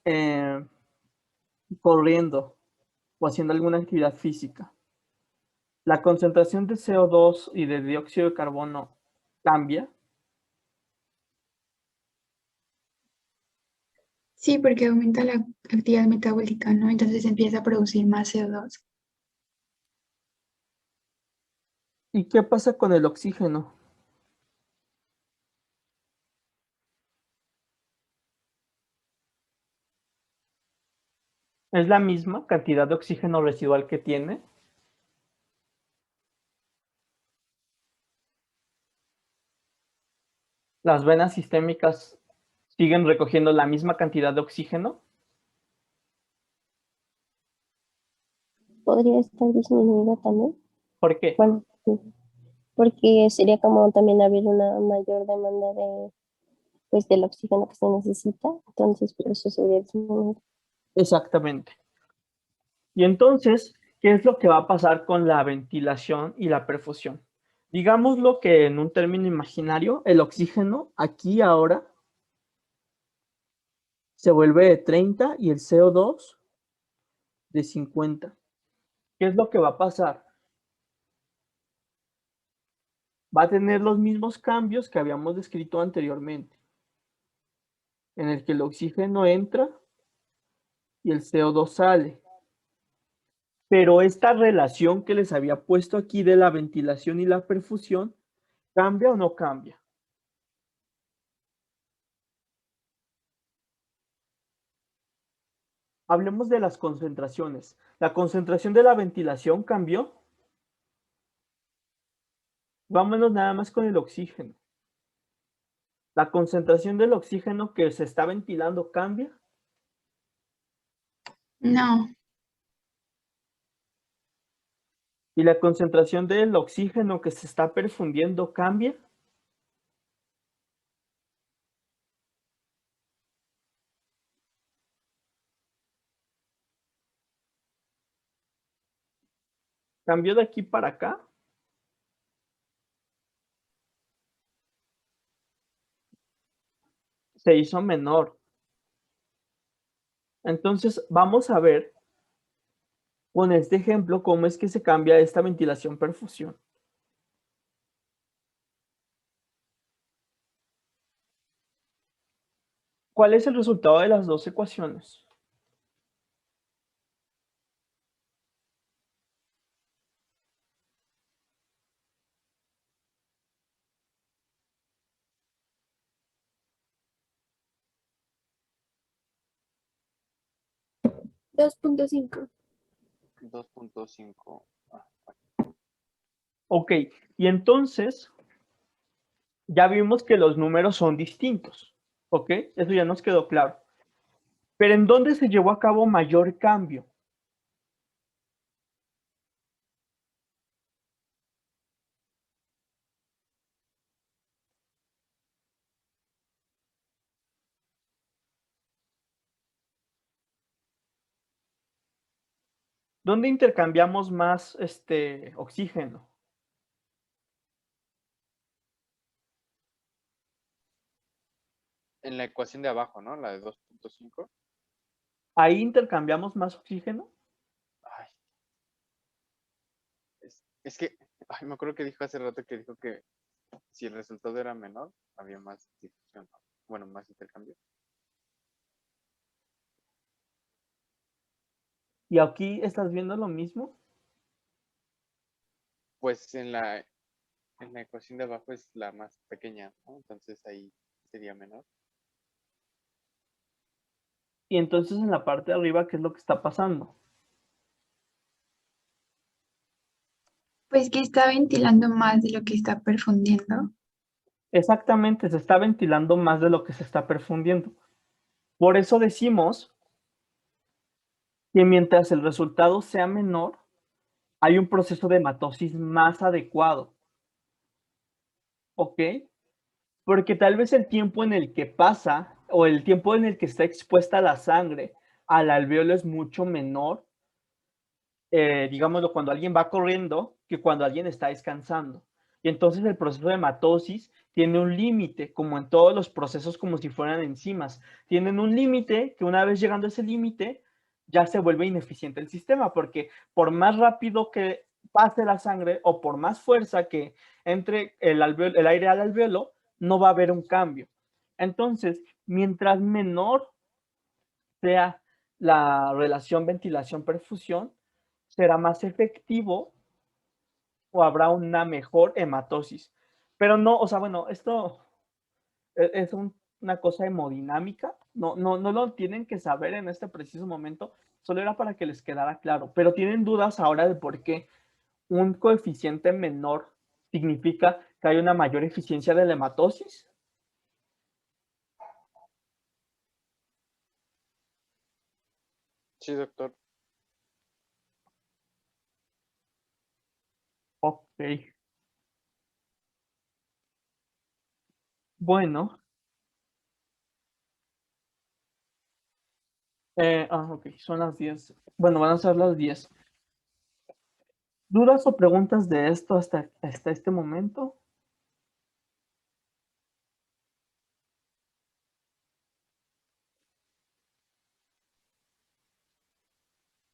corriendo o haciendo alguna actividad física? La concentración de CO2 y de dióxido de carbono cambia. Sí, porque aumenta la actividad metabólica, ¿no? Entonces empieza a producir más CO2. ¿Y qué pasa con el oxígeno? ¿Es la misma cantidad de oxígeno residual que tiene? ¿Las venas sistémicas siguen recogiendo la misma cantidad de oxígeno? Podría estar disminuida también. ¿Por qué? Bueno, sí, porque sería como también haber una mayor demanda de, pues, del oxígeno que se necesita, entonces por eso se debería disminuir. Exactamente. Y entonces, ¿qué es lo que va a pasar con la ventilación y la perfusión? Digámoslo que en un término imaginario, el oxígeno aquí ahora se vuelve de 30 y el CO2 de 50. ¿Qué es lo que va a pasar? Va a tener los mismos cambios que habíamos descrito anteriormente, en el que el oxígeno entra y el CO2 sale. Pero esta relación que les había puesto aquí de la ventilación y la perfusión, ¿cambia o no cambia? Hablemos de las concentraciones. ¿La concentración de la ventilación cambió? Vámonos nada más con el oxígeno. ¿La concentración del oxígeno que se está ventilando cambia? No. ¿Y la concentración del oxígeno que se está perfundiendo cambia? ¿Cambió de aquí para acá? Se hizo menor. Entonces, vamos a ver con este ejemplo cómo es que se cambia esta ventilación-perfusión. ¿Cuál es el resultado de las dos ecuaciones? Dos punto cinco. 2.5. Ok, y entonces ya vimos que los números son distintos. ¿Ok? Eso ya nos quedó claro. Pero ¿en dónde se llevó a cabo mayor cambio? ¿Dónde intercambiamos más oxígeno? En la ecuación de abajo, ¿no? La de 2.5. ¿Ahí intercambiamos más oxígeno? Ay, es que, ay, me acuerdo que dijo hace rato que dijo que si el resultado era menor, había más difusión, ¿no? Bueno, más intercambio. ¿Y aquí estás viendo lo mismo? Pues en la ecuación de abajo es la más pequeña, ¿no? Entonces ahí sería menor. Y entonces en la parte de arriba, ¿qué es lo que está pasando? Pues que está ventilando más de lo que está perfundiendo. Exactamente, se está ventilando más de lo que se está perfundiendo. Por eso decimos que mientras el resultado sea menor, hay un proceso de hematosis más adecuado. ¿Ok? Porque tal vez el tiempo en el que pasa o el tiempo en el que está expuesta la sangre al alveolo es mucho menor, digámoslo, cuando alguien va corriendo que cuando alguien está descansando. Y entonces el proceso de hematosis tiene un límite, como en todos los procesos, como si fueran enzimas. Tienen un límite que una vez llegando a ese límite, ya se vuelve ineficiente el sistema, porque por más rápido que pase la sangre o por más fuerza que entre el aire al alveolo, no va a haber un cambio. Entonces, mientras menor sea la relación ventilación-perfusión, será más efectivo o habrá una mejor hematosis. Pero no, o sea, bueno, esto es una cosa hemodinámica, no lo tienen que saber en este preciso momento, solo era para que les quedara claro, pero tienen dudas ahora de por qué un coeficiente menor significa que hay una mayor eficiencia de la hematosis. Sí, doctor. Ok. Bueno. Ok, son las 10. Bueno, van a ser las 10. ¿Dudas o preguntas de esto hasta este momento?